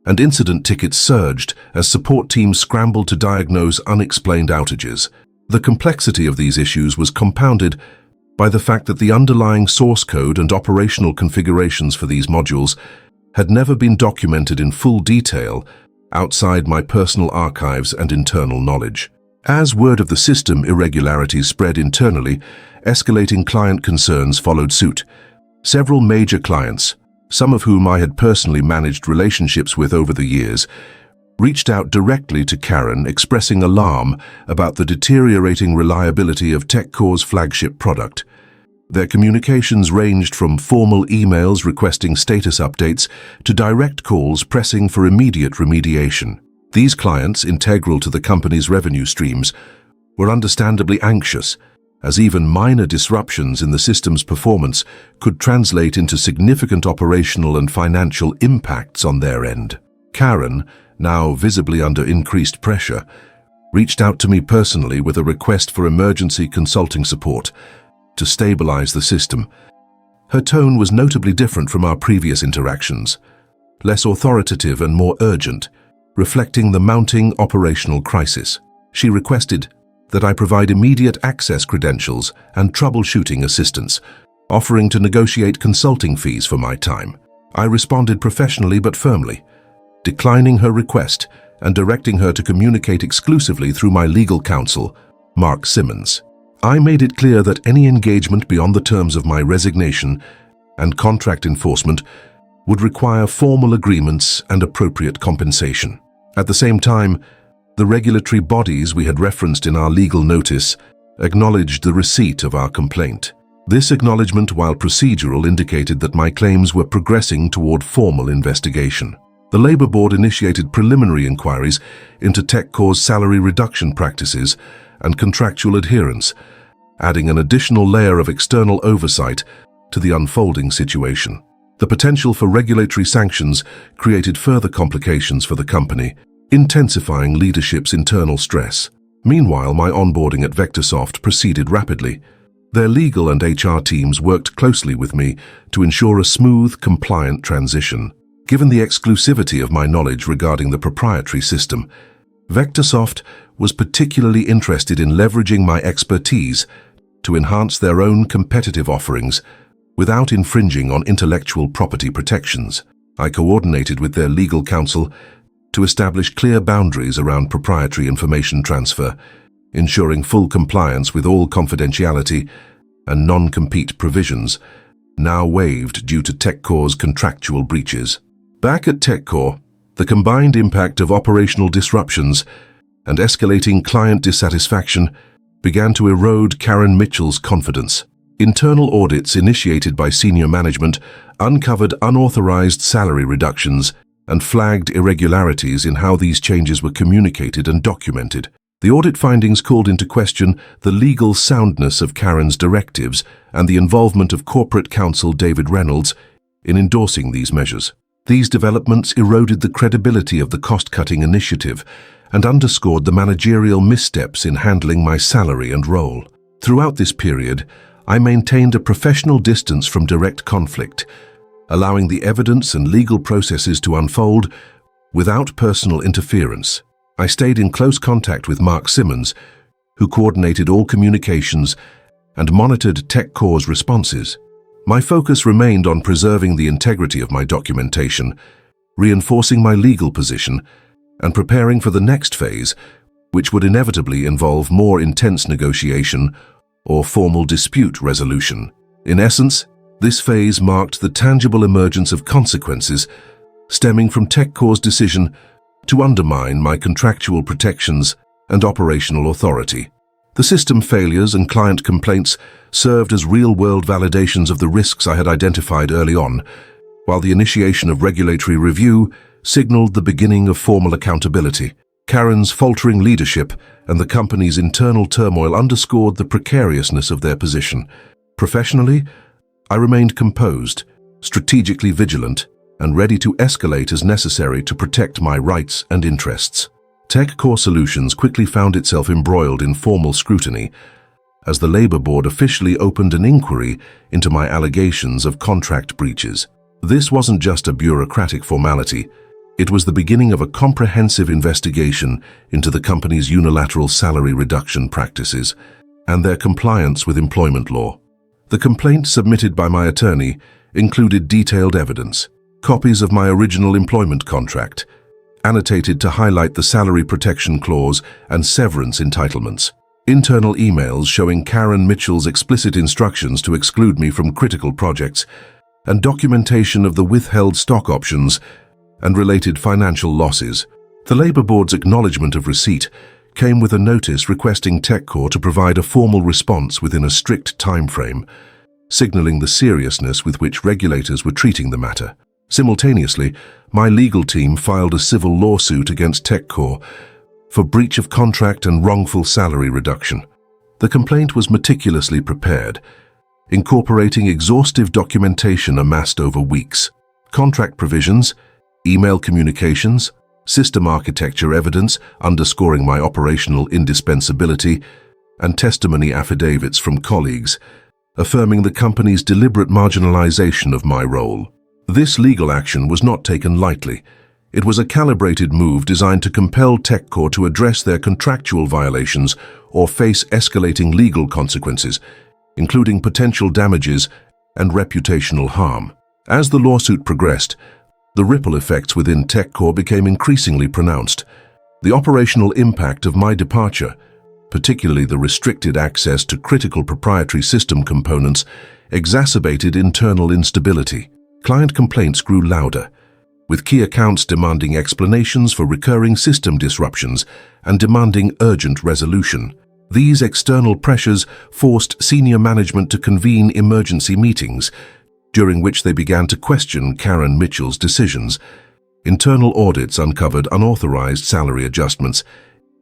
and incident tickets surged as support teams scrambled to diagnose unexplained outages. The complexity of these issues was compounded by the fact that the underlying source code and operational configurations for these modules had never been documented in full detail outside my personal archives and internal knowledge. As word of the system irregularities spread internally, escalating client concerns followed suit. Several major clients, some of whom I had personally managed relationships with over the years, reached out directly to Karen, expressing alarm about the deteriorating reliability of TechCore's flagship product. Their communications ranged from formal emails requesting status updates to direct calls pressing for immediate remediation. These clients, integral to the company's revenue streams, were understandably anxious, as even minor disruptions in the system's performance could translate into significant operational and financial impacts on their end. Karen, now visibly under increased pressure, reached out to me personally with a request for emergency consulting support to stabilize the system. Her tone was notably different from our previous interactions, less authoritative and more urgent, reflecting the mounting operational crisis. She requested that I provide immediate access credentials and troubleshooting assistance, offering to negotiate consulting fees for my time. I responded professionally but firmly, declining her request and directing her to communicate exclusively through my legal counsel, Mark Simmons. I made it clear that any engagement beyond the terms of my resignation and contract enforcement would require formal agreements and appropriate compensation. At the same time, the regulatory bodies we had referenced in our legal notice acknowledged the receipt of our complaint. This acknowledgement, while procedural, indicated that my claims were progressing toward formal investigation. The Labour Board initiated preliminary inquiries into TechCore's salary reduction practices and contractual adherence, adding an additional layer of external oversight to the unfolding situation. The potential for regulatory sanctions created further complications for the company, intensifying leadership's internal stress. Meanwhile, my onboarding at Vectorsoft proceeded rapidly. Their legal and HR teams worked closely with me to ensure a smooth, compliant transition. Given the exclusivity of my knowledge regarding the proprietary system, Vectorsoft was particularly interested in leveraging my expertise to enhance their own competitive offerings without infringing on intellectual property protections. I coordinated with their legal counsel to establish clear boundaries around proprietary information transfer, ensuring full compliance with all confidentiality and non-compete provisions, now waived due to TechCore's contractual breaches. Back at TechCore, the combined impact of operational disruptions and escalating client dissatisfaction began to erode Karen Mitchell's confidence. Internal audits initiated by senior management uncovered unauthorized salary reductions and flagged irregularities in how these changes were communicated and documented. The audit findings called into question the legal soundness of Karen's directives and the involvement of corporate counsel David Reynolds in endorsing these measures. These developments eroded the credibility of the cost-cutting initiative and underscored the managerial missteps in handling my salary and role. Throughout this period, I maintained a professional distance from direct conflict, allowing the evidence and legal processes to unfold without personal interference. I stayed in close contact with Mark Simmons, who coordinated all communications and monitored TechCore's responses. My focus remained on preserving the integrity of my documentation, reinforcing my legal position, and preparing for the next phase, which would inevitably involve more intense negotiation or formal dispute resolution. In essence, this phase marked the tangible emergence of consequences stemming from TechCore's decision to undermine my contractual protections and operational authority. The system failures and client complaints served as real-world validations of the risks I had identified early on, while the initiation of regulatory review signaled the beginning of formal accountability. Karen's faltering leadership and the company's internal turmoil underscored the precariousness of their position. Professionally, I remained composed, strategically vigilant, and ready to escalate as necessary to protect my rights and interests. TechCore Solutions quickly found itself embroiled in formal scrutiny as the Labour Board officially opened an inquiry into my allegations of contract breaches. This wasn't just a bureaucratic formality. It was the beginning of a comprehensive investigation into the company's unilateral salary reduction practices and their compliance with employment law. The complaint submitted by my attorney included detailed evidence, copies of my original employment contract, annotated to highlight the salary protection clause and severance entitlements, internal emails showing Karen Mitchell's explicit instructions to exclude me from critical projects, and documentation of the withheld stock options and related financial losses. The Labour Board's acknowledgement of receipt came with a notice requesting TechCore to provide a formal response within a strict timeframe, signalling the seriousness with which regulators were treating the matter. Simultaneously, my legal team filed a civil lawsuit against TechCore for breach of contract and wrongful salary reduction. The complaint was meticulously prepared, incorporating exhaustive documentation amassed over weeks. Contract provisions, email communications, system architecture evidence underscoring my operational indispensability, and testimony affidavits from colleagues, affirming the company's deliberate marginalization of my role. This legal action was not taken lightly. It was a calibrated move designed to compel TechCore to address their contractual violations or face escalating legal consequences, including potential damages and reputational harm. As the lawsuit progressed, the ripple effects within TechCore became increasingly pronounced. The operational impact of my departure, particularly the restricted access to critical proprietary system components, exacerbated internal instability. Client complaints grew louder, with key accounts demanding explanations for recurring system disruptions and demanding urgent resolution. These external pressures forced senior management to convene emergency meetings, during which they began to question Karen Mitchell's decisions. Internal audits uncovered unauthorized salary adjustments,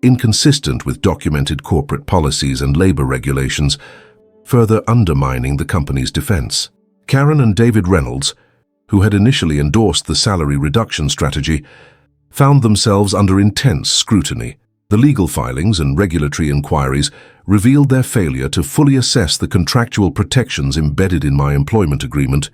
inconsistent with documented corporate policies and labor regulations, further undermining the company's defense. Karen and David Reynolds, who had initially endorsed the salary reduction strategy, found themselves under intense scrutiny. The legal filings and regulatory inquiries revealed their failure to fully assess the contractual protections embedded in my employment agreement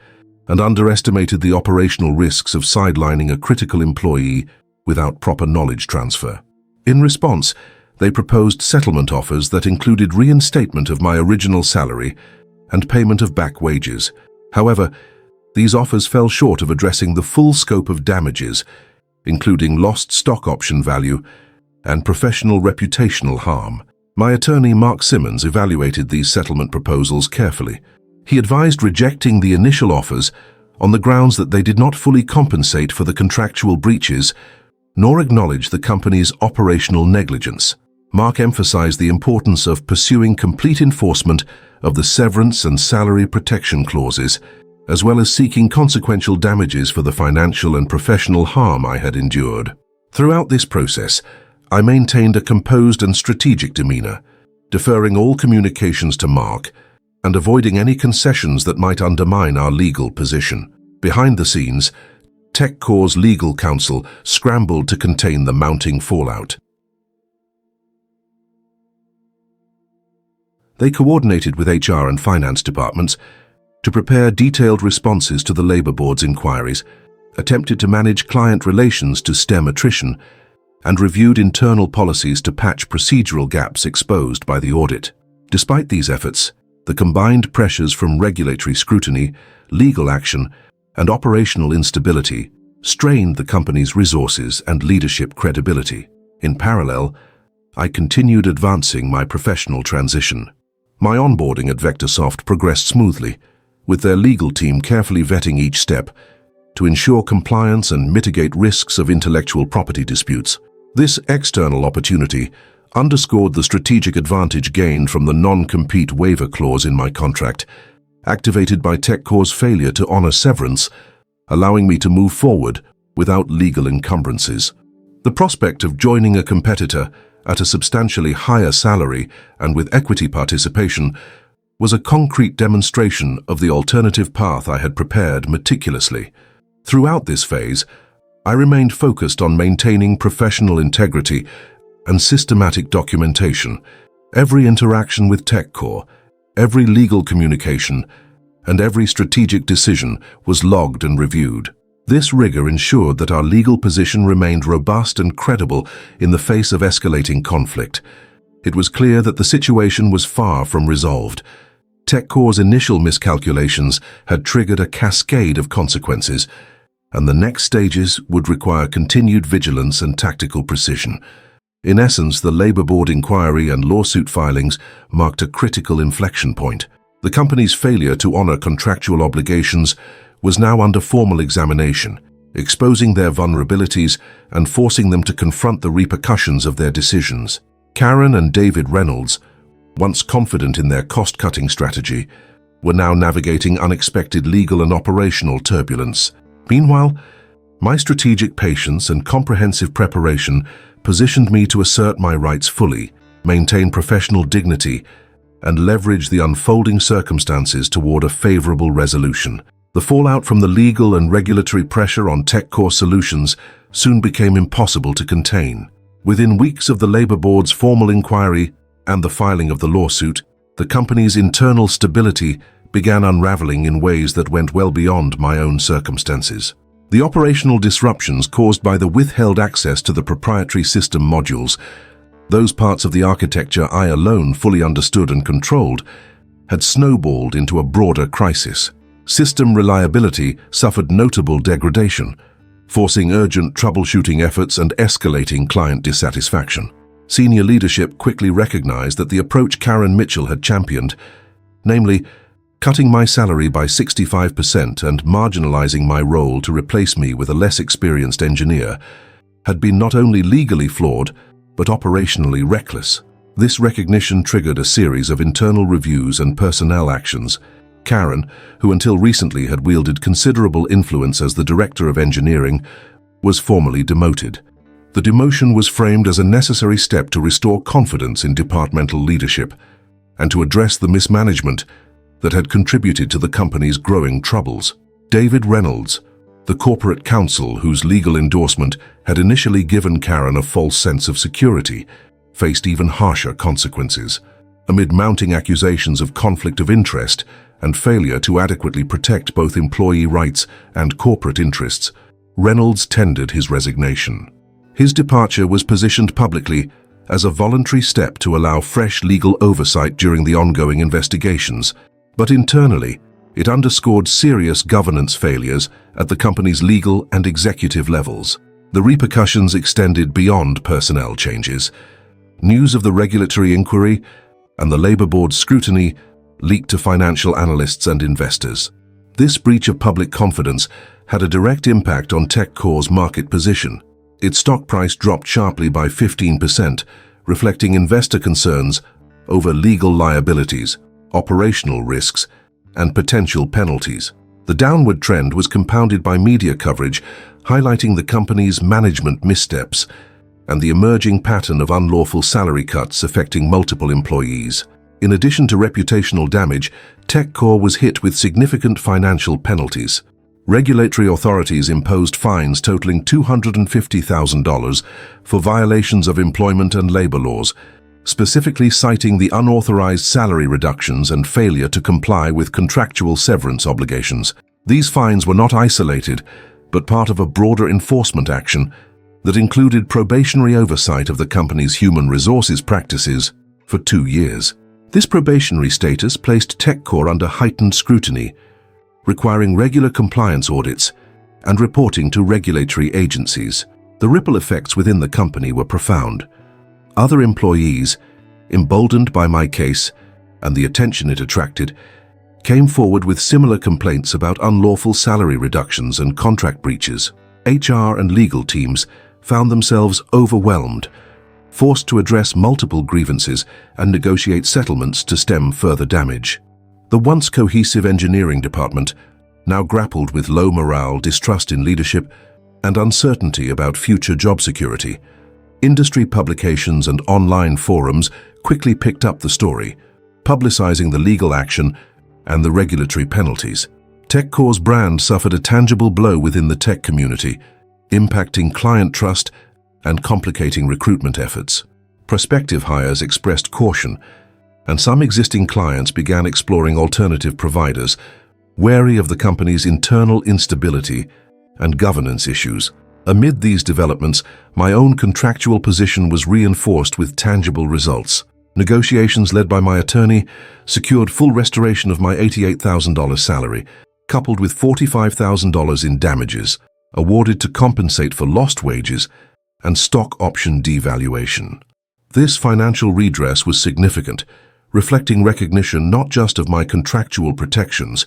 and underestimated the operational risks of sidelining a critical employee without proper knowledge transfer. In response, they proposed settlement offers that included reinstatement of my original salary and payment of back wages. However, these offers fell short of addressing the full scope of damages, including lost stock option value and professional reputational harm. My attorney, Mark Simmons, evaluated these settlement proposals carefully. He advised rejecting the initial offers on the grounds that they did not fully compensate for the contractual breaches nor acknowledge the company's operational negligence. Mark emphasized the importance of pursuing complete enforcement of the severance and salary protection clauses, as well as seeking consequential damages for the financial and professional harm I had endured. Throughout this process, I maintained a composed and strategic demeanor, deferring all communications to Mark and avoiding any concessions that might undermine our legal position. Behind the scenes, TechCore's legal counsel scrambled to contain the mounting fallout. They coordinated with HR and finance departments to prepare detailed responses to the Labour Board's inquiries, attempted to manage client relations to stem attrition, and reviewed internal policies to patch procedural gaps exposed by the audit. Despite these efforts, the combined pressures from regulatory scrutiny, legal action, and operational instability strained the company's resources and leadership credibility. In parallel, I continued advancing my professional transition. My onboarding at VectorSoft progressed smoothly, with their legal team carefully vetting each step to ensure compliance and mitigate risks of intellectual property disputes. This external opportunity underscored the strategic advantage gained from the non-compete waiver clause in my contract, activated by TechCore's failure to honor severance, allowing me to move forward without legal encumbrances. The prospect of joining a competitor at a substantially higher salary and with equity participation was a concrete demonstration of the alternative path I had prepared meticulously. Throughout this phase, I remained focused on maintaining professional integrity and systematic documentation. Every interaction with TechCore, every legal communication, and every strategic decision was logged and reviewed. This rigor ensured that our legal position remained robust and credible in the face of escalating conflict. It was clear that the situation was far from resolved. TechCore's initial miscalculations had triggered a cascade of consequences, and the next stages would require continued vigilance and tactical precision. In essence, the Labour Board inquiry and lawsuit filings marked a critical inflection point. The company's failure to honor contractual obligations was now under formal examination, exposing their vulnerabilities and forcing them to confront the repercussions of their decisions. Karen and David Reynolds, once confident in their cost-cutting strategy, were now navigating unexpected legal and operational turbulence. Meanwhile, my strategic patience and comprehensive preparation positioned me to assert my rights fully, maintain professional dignity, and leverage the unfolding circumstances toward a favorable resolution. The fallout from the legal and regulatory pressure on TechCore Solutions soon became impossible to contain. Within weeks of the Labor Board's formal inquiry and the filing of the lawsuit, the company's internal stability began unraveling in ways that went well beyond my own circumstances. The operational disruptions caused by the withheld access to the proprietary system modules, those parts of the architecture I alone fully understood and controlled, had snowballed into a broader crisis. System reliability suffered notable degradation, forcing urgent troubleshooting efforts and escalating client dissatisfaction. Senior leadership quickly recognized that the approach Karen Mitchell had championed, namely, cutting my salary by 65% and marginalizing my role to replace me with a less experienced engineer, had been not only legally flawed, but operationally reckless. This recognition triggered a series of internal reviews and personnel actions. Karen, who until recently had wielded considerable influence as the director of engineering, was formally demoted. The demotion was framed as a necessary step to restore confidence in departmental leadership and to address the mismanagement that had contributed to the company's growing troubles. David Reynolds, the corporate counsel whose legal endorsement had initially given Karen a false sense of security, faced even harsher consequences. Amid mounting accusations of conflict of interest and failure to adequately protect both employee rights and corporate interests, Reynolds tendered his resignation. His departure was positioned publicly as a voluntary step to allow fresh legal oversight during the ongoing investigations, but internally, it underscored serious governance failures at the company's legal and executive levels. The repercussions extended beyond personnel changes. News of the regulatory inquiry and the Labor Board's scrutiny leaked to financial analysts and investors. This breach of public confidence had a direct impact on TechCore's market position. Its stock price dropped sharply by 15%, reflecting investor concerns over legal liabilities, operational risks, and potential penalties. The downward trend was compounded by media coverage highlighting the company's management missteps and the emerging pattern of unlawful salary cuts affecting multiple employees. In addition to reputational damage, TechCore was hit with significant financial penalties. Regulatory authorities imposed fines totaling $250,000 for violations of employment and labor laws, specifically citing the unauthorized salary reductions and failure to comply with contractual severance obligations. These fines were not isolated, but part of a broader enforcement action that included probationary oversight of the company's human resources practices for 2 years. This probationary status placed TechCore under heightened scrutiny, requiring regular compliance audits and reporting to regulatory agencies. The ripple effects within the company were profound. Other employees, emboldened by my case and the attention it attracted, came forward with similar complaints about unlawful salary reductions and contract breaches. HR and legal teams found themselves overwhelmed, forced to address multiple grievances and negotiate settlements to stem further damage. The once cohesive engineering department now grappled with low morale, distrust in leadership, and uncertainty about future job security. Industry publications and online forums quickly picked up the story, publicizing the legal action and the regulatory penalties. TechCore's brand suffered a tangible blow within the tech community, impacting client trust and complicating recruitment efforts. Prospective hires expressed caution, and some existing clients began exploring alternative providers, wary of the company's internal instability and governance issues. Amid these developments, my own contractual position was reinforced with tangible results. Negotiations led by my attorney secured full restoration of my $88,000 salary, coupled with $45,000 in damages, awarded to compensate for lost wages and stock option devaluation. This financial redress was significant, reflecting recognition not just of my contractual protections,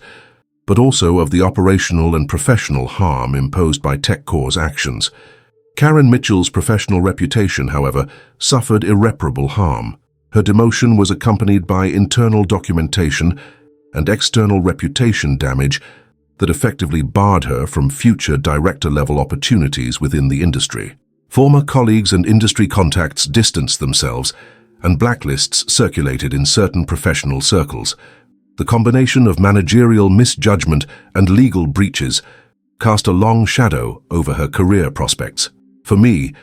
but also of the operational and professional harm imposed by TechCore's actions. Karen Mitchell's professional reputation, however, suffered irreparable harm. Her demotion was accompanied by internal documentation and external reputation damage that effectively barred her from future director-level opportunities within the industry. Former colleagues and industry contacts distanced themselves, and blacklists circulated in certain professional circles. The combination of managerial misjudgment and legal breaches cast a long shadow over her career prospects. For me,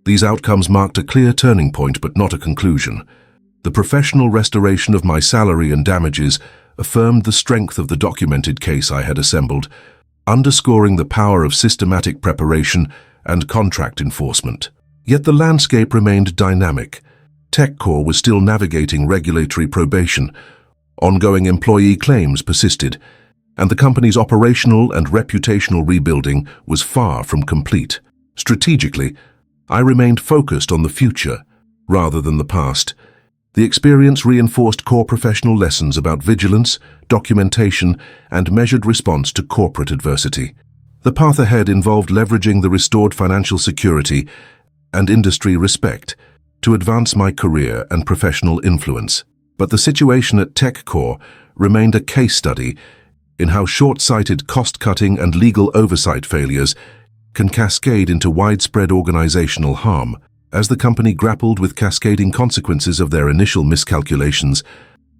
these outcomes marked a clear turning point but not a conclusion. The professional restoration of my salary and damages affirmed the strength of the documented case I had assembled, underscoring the power of systematic preparation and contract enforcement. Yet the landscape remained dynamic. TechCore was still navigating regulatory probation, ongoing employee claims persisted, and the company's operational and reputational rebuilding was far from complete. Strategically, I remained focused on the future rather than the past. The experience reinforced core professional lessons about vigilance, documentation, and measured response to corporate adversity. The path ahead involved leveraging the restored financial security and industry respect to advance my career and professional influence. But the situation at TechCore remained a case study in how short-sighted cost-cutting and legal oversight failures can cascade into widespread organizational harm. As the company grappled with cascading consequences of their initial miscalculations,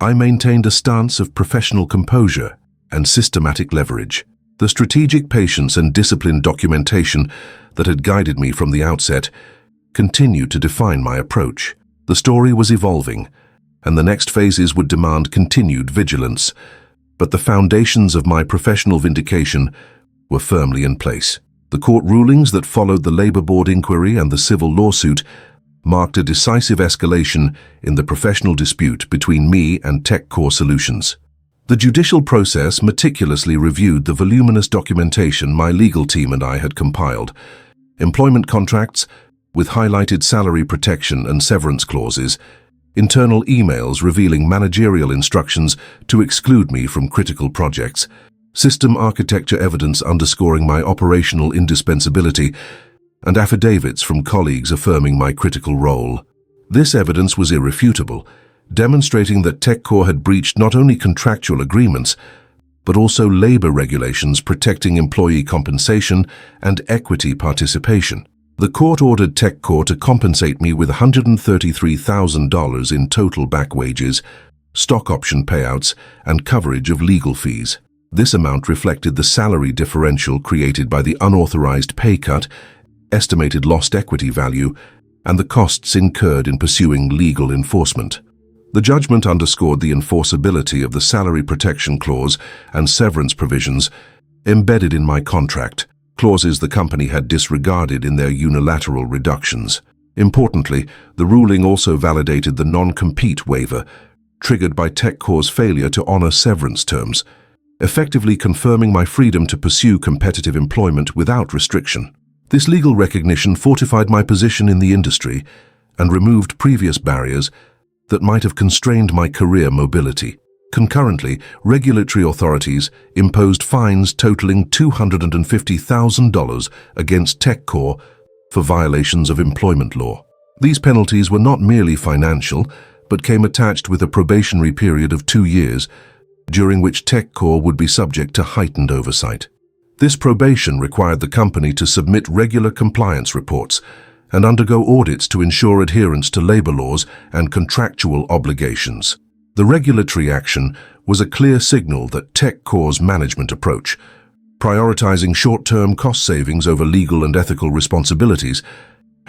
I maintained a stance of professional composure and systematic leverage. The strategic patience and disciplined documentation that had guided me from the outset continued to define my approach. The story was evolving, and the next phases would demand continued vigilance, but the foundations of my professional vindication were firmly in place. The court rulings that followed the Labor Board inquiry and the civil lawsuit marked a decisive escalation in the professional dispute between me and TechCore Solutions. The judicial process meticulously reviewed the voluminous documentation my legal team and I had compiled, employment contracts with highlighted salary protection and severance clauses, internal emails revealing managerial instructions to exclude me from critical projects, system architecture evidence underscoring my operational indispensability, and affidavits from colleagues affirming my critical role. This evidence was irrefutable, demonstrating that TechCore had breached not only contractual agreements, but also labor regulations protecting employee compensation and equity participation. The court ordered TechCore to compensate me with $133,000 in total back wages, stock option payouts, and coverage of legal fees. This amount reflected the salary differential created by the unauthorized pay cut, estimated lost equity value, and the costs incurred in pursuing legal enforcement. The judgment underscored the enforceability of the salary protection clause and severance provisions embedded in my contract, clauses the company had disregarded in their unilateral reductions. Importantly, the ruling also validated the non-compete waiver, triggered by TechCore's failure to honor severance terms, effectively confirming my freedom to pursue competitive employment without restriction. This legal recognition fortified my position in the industry and removed previous barriers that might have constrained my career mobility. Concurrently, regulatory authorities imposed fines totaling $250,000 against TechCore for violations of employment law. These penalties were not merely financial, but came attached with a probationary period of 2 years, during which TechCore would be subject to heightened oversight. This probation required the company to submit regular compliance reports and undergo audits to ensure adherence to labor laws and contractual obligations. The regulatory action was a clear signal that TechCore's management approach, prioritizing short-term cost savings over legal and ethical responsibilities,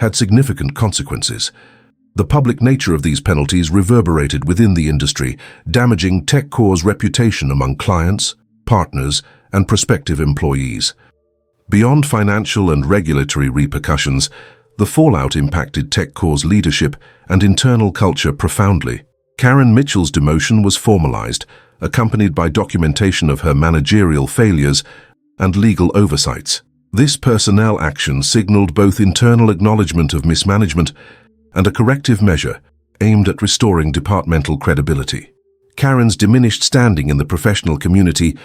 had significant consequences. The public nature of these penalties reverberated within the industry, damaging TechCore's reputation among clients, partners, and prospective employees. Beyond financial and regulatory repercussions, the fallout impacted TechCore's leadership and internal culture profoundly. Karen Mitchell's demotion was formalized, accompanied by documentation of her managerial failures and legal oversights. This personnel action signaled both internal acknowledgement of mismanagement and a corrective measure aimed at restoring departmental credibility. Karen's diminished standing in the professional community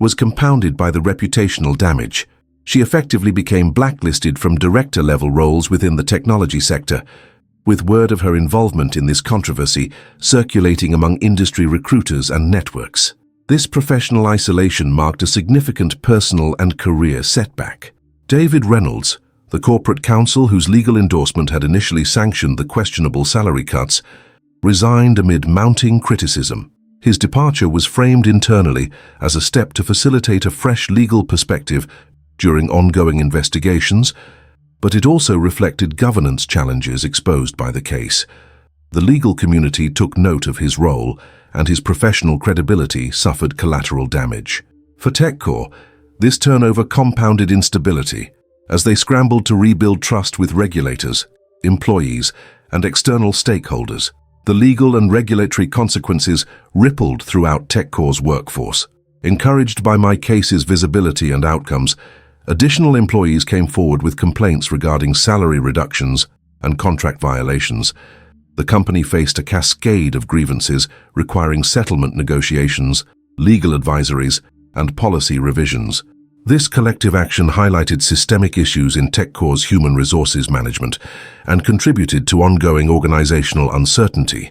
was compounded by the reputational damage. She effectively became blacklisted from director-level roles within the technology sector, with word of her involvement in this controversy circulating among industry recruiters and networks. This professional isolation marked a significant personal and career setback. David Reynolds, the corporate counsel whose legal endorsement had initially sanctioned the questionable salary cuts, resigned amid mounting criticism. His departure was framed internally as a step to facilitate a fresh legal perspective during ongoing investigations, but it also reflected governance challenges exposed by the case. The legal community took note of his role, and his professional credibility suffered collateral damage. For TechCore, this turnover compounded instability as they scrambled to rebuild trust with regulators, employees, and external stakeholders. The legal and regulatory consequences rippled throughout TechCore's workforce. Encouraged by my case's visibility and outcomes, additional employees came forward with complaints regarding salary reductions and contract violations. The company faced a cascade of grievances requiring settlement negotiations, legal advisories, and policy revisions. This collective action highlighted systemic issues in TechCore's human resources management and contributed to ongoing organizational uncertainty.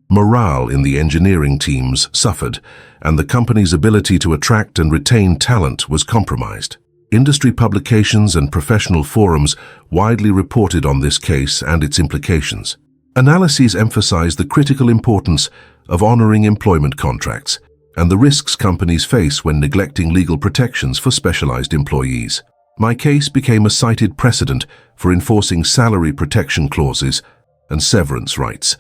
Morale in the engineering teams suffered, and the company's ability to attract and retain talent was compromised. Industry publications and professional forums widely reported on this case and its implications. Analyses emphasized the critical importance of honoring employment contracts and the risks companies face when neglecting legal protections for specialized employees. My case became a cited precedent for enforcing salary protection clauses and severance rights,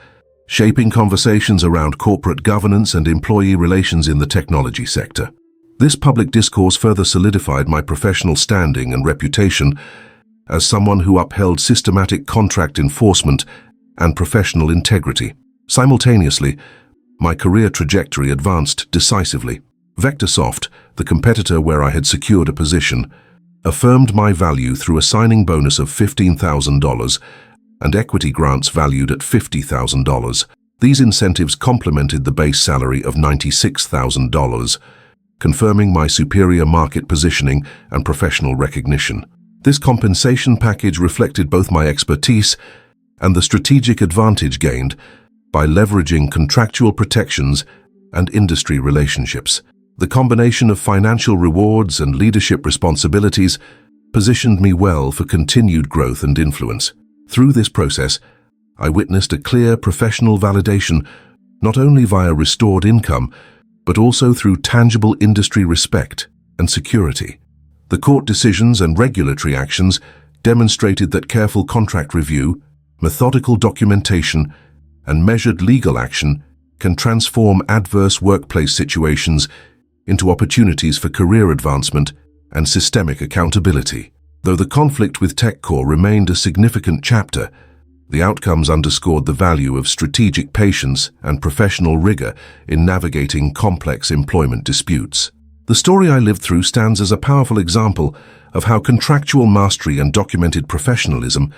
shaping conversations around corporate governance and employee relations in the technology sector. This public discourse further solidified my professional standing and reputation as someone who upheld systematic contract enforcement and professional integrity. Simultaneously, my career trajectory advanced decisively. VectorSoft, the competitor where I had secured a position, affirmed my value through a signing bonus of $15,000 and equity grants valued at $50,000. These incentives complemented the base salary of $96,000, confirming my superior market positioning and professional recognition. This compensation package reflected both my expertise and the strategic advantage gained by leveraging contractual protections and industry relationships. The combination of financial rewards and leadership responsibilities positioned me well for continued growth and influence. Through this process, I witnessed a clear professional validation, not only via restored income, but also through tangible industry respect and security. The court decisions and regulatory actions demonstrated that careful contract review, methodical documentation, and measured legal action can transform adverse workplace situations into opportunities for career advancement and systemic accountability. Though the conflict with TechCore remained a significant chapter, the outcomes underscored the value of strategic patience and professional rigor in navigating complex employment disputes. The story I lived through stands as a powerful example of how contractual mastery and documented professionalism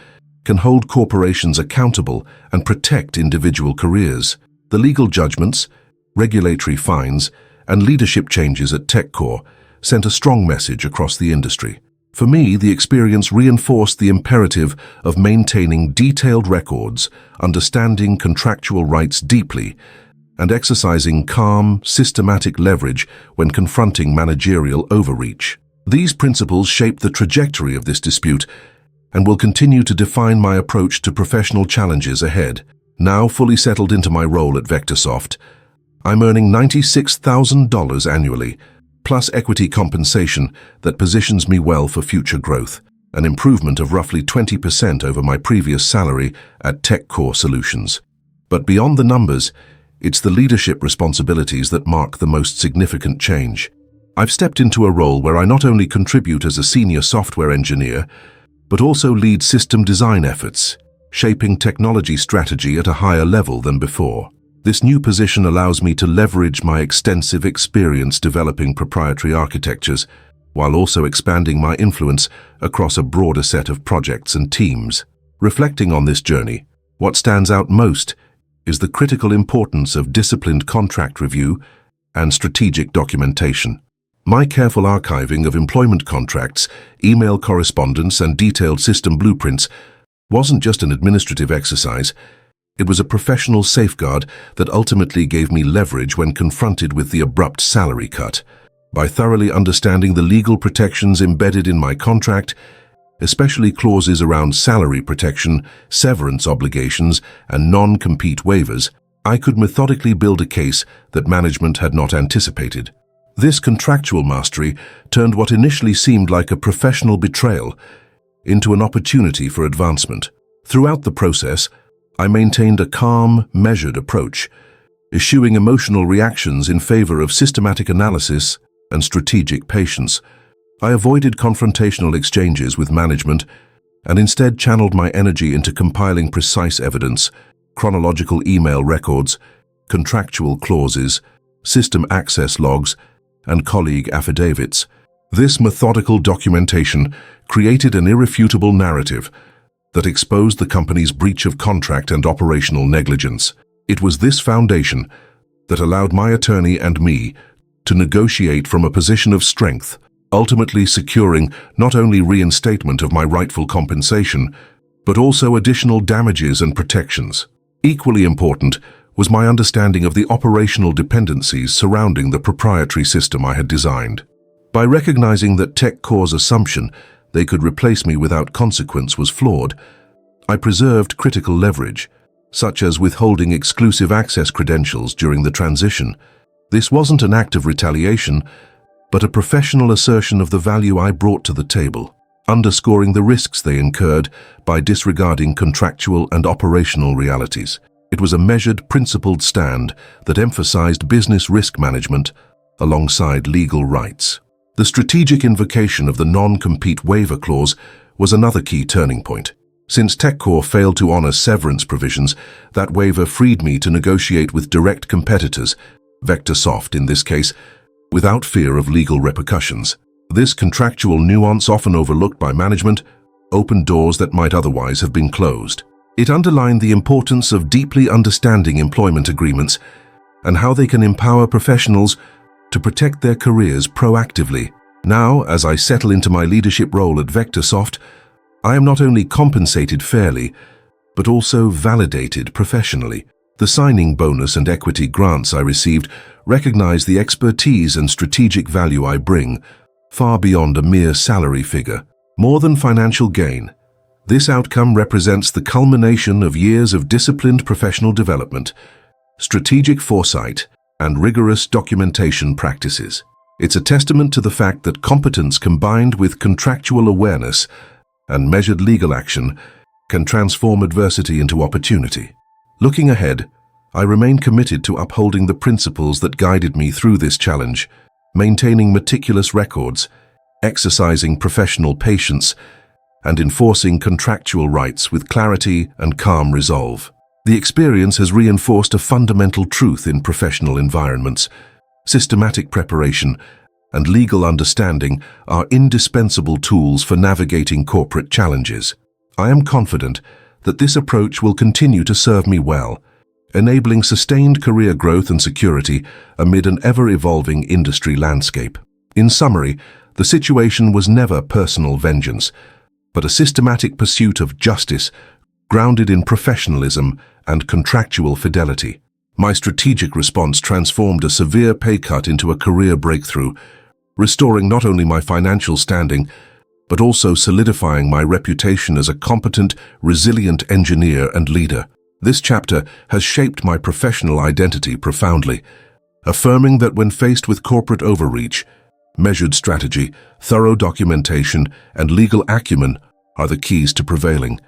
can hold corporations accountable and protect individual careers. The legal judgments, regulatory fines, and leadership changes at TechCore sent a strong message across the industry. For me, the experience reinforced the imperative of maintaining detailed records, understanding contractual rights deeply, and exercising calm, systematic leverage when confronting managerial overreach. These principles shaped the trajectory of this dispute and will continue to define my approach to professional challenges ahead. Now fully settled into my role at VectorSoft, I'm earning $96,000 annually, plus equity compensation that positions me well for future growth, an improvement of roughly 20% over my previous salary at TechCore Solutions. But beyond the numbers, it's the leadership responsibilities that mark the most significant change. I've stepped into a role where I not only contribute as a senior software engineer, but also lead system design efforts, shaping technology strategy at a higher level than before. This new position allows me to leverage my extensive experience developing proprietary architectures, while also expanding my influence across a broader set of projects and teams. Reflecting on this journey, what stands out most is the critical importance of disciplined contract review and strategic documentation. My careful archiving of employment contracts, email correspondence, and detailed system blueprints wasn't just an administrative exercise. It was a professional safeguard that ultimately gave me leverage when confronted with the abrupt salary cut. By thoroughly understanding the legal protections embedded in my contract, especially clauses around salary protection, severance obligations, and non-compete waivers, I could methodically build a case that management had not anticipated. This contractual mastery turned what initially seemed like a professional betrayal into an opportunity for advancement. Throughout the process, I maintained a calm, measured approach, eschewing emotional reactions in favor of systematic analysis and strategic patience. I avoided confrontational exchanges with management and instead channeled my energy into compiling precise evidence, chronological email records, contractual clauses, system access logs, and colleague affidavits. This methodical documentation created an irrefutable narrative that exposed the company's breach of contract and operational negligence. It was this foundation that allowed my attorney and me to negotiate from a position of strength, ultimately securing not only reinstatement of my rightful compensation, but also additional damages and protections. Equally important was my understanding of the operational dependencies surrounding the proprietary system I had designed. By recognizing that TechCore's assumption they could replace me without consequence was flawed, I preserved critical leverage, such as withholding exclusive access credentials during the transition. This wasn't an act of retaliation, but a professional assertion of the value I brought to the table, underscoring the risks they incurred by disregarding contractual and operational realities. It was a measured, principled stand that emphasized business risk management alongside legal rights. The strategic invocation of the non-compete waiver clause was another key turning point. Since TechCore failed to honor severance provisions, that waiver freed me to negotiate with direct competitors, VectorSoft in this case, without fear of legal repercussions. This contractual nuance, often overlooked by management, opened doors that might otherwise have been closed. It underlined the importance of deeply understanding employment agreements and how they can empower professionals to protect their careers proactively. Now, as I settle into my leadership role at VectorSoft, I am not only compensated fairly, but also validated professionally. The signing bonus and equity grants I received recognize the expertise and strategic value I bring, far beyond a mere salary figure. More than financial gain, this outcome represents the culmination of years of disciplined professional development, strategic foresight, and rigorous documentation practices. It's a testament to the fact that competence combined with contractual awareness and measured legal action can transform adversity into opportunity. Looking ahead, I remain committed to upholding the principles that guided me through this challenge, maintaining meticulous records, exercising professional patience, and enforcing contractual rights with clarity and calm resolve. The experience has reinforced a fundamental truth in professional environments. Systematic preparation and legal understanding are indispensable tools for navigating corporate challenges. I am confident that this approach will continue to serve me well, enabling sustained career growth and security amid an ever-evolving industry landscape. In summary, the situation was never personal vengeance, but a systematic pursuit of justice grounded in professionalism and contractual fidelity. My strategic response transformed a severe pay cut into a career breakthrough, restoring not only my financial standing, but also solidifying my reputation as a competent, resilient engineer and leader. This chapter has shaped my professional identity profoundly, affirming that when faced with corporate overreach, measured strategy, thorough documentation, and legal acumen are the keys to prevailing.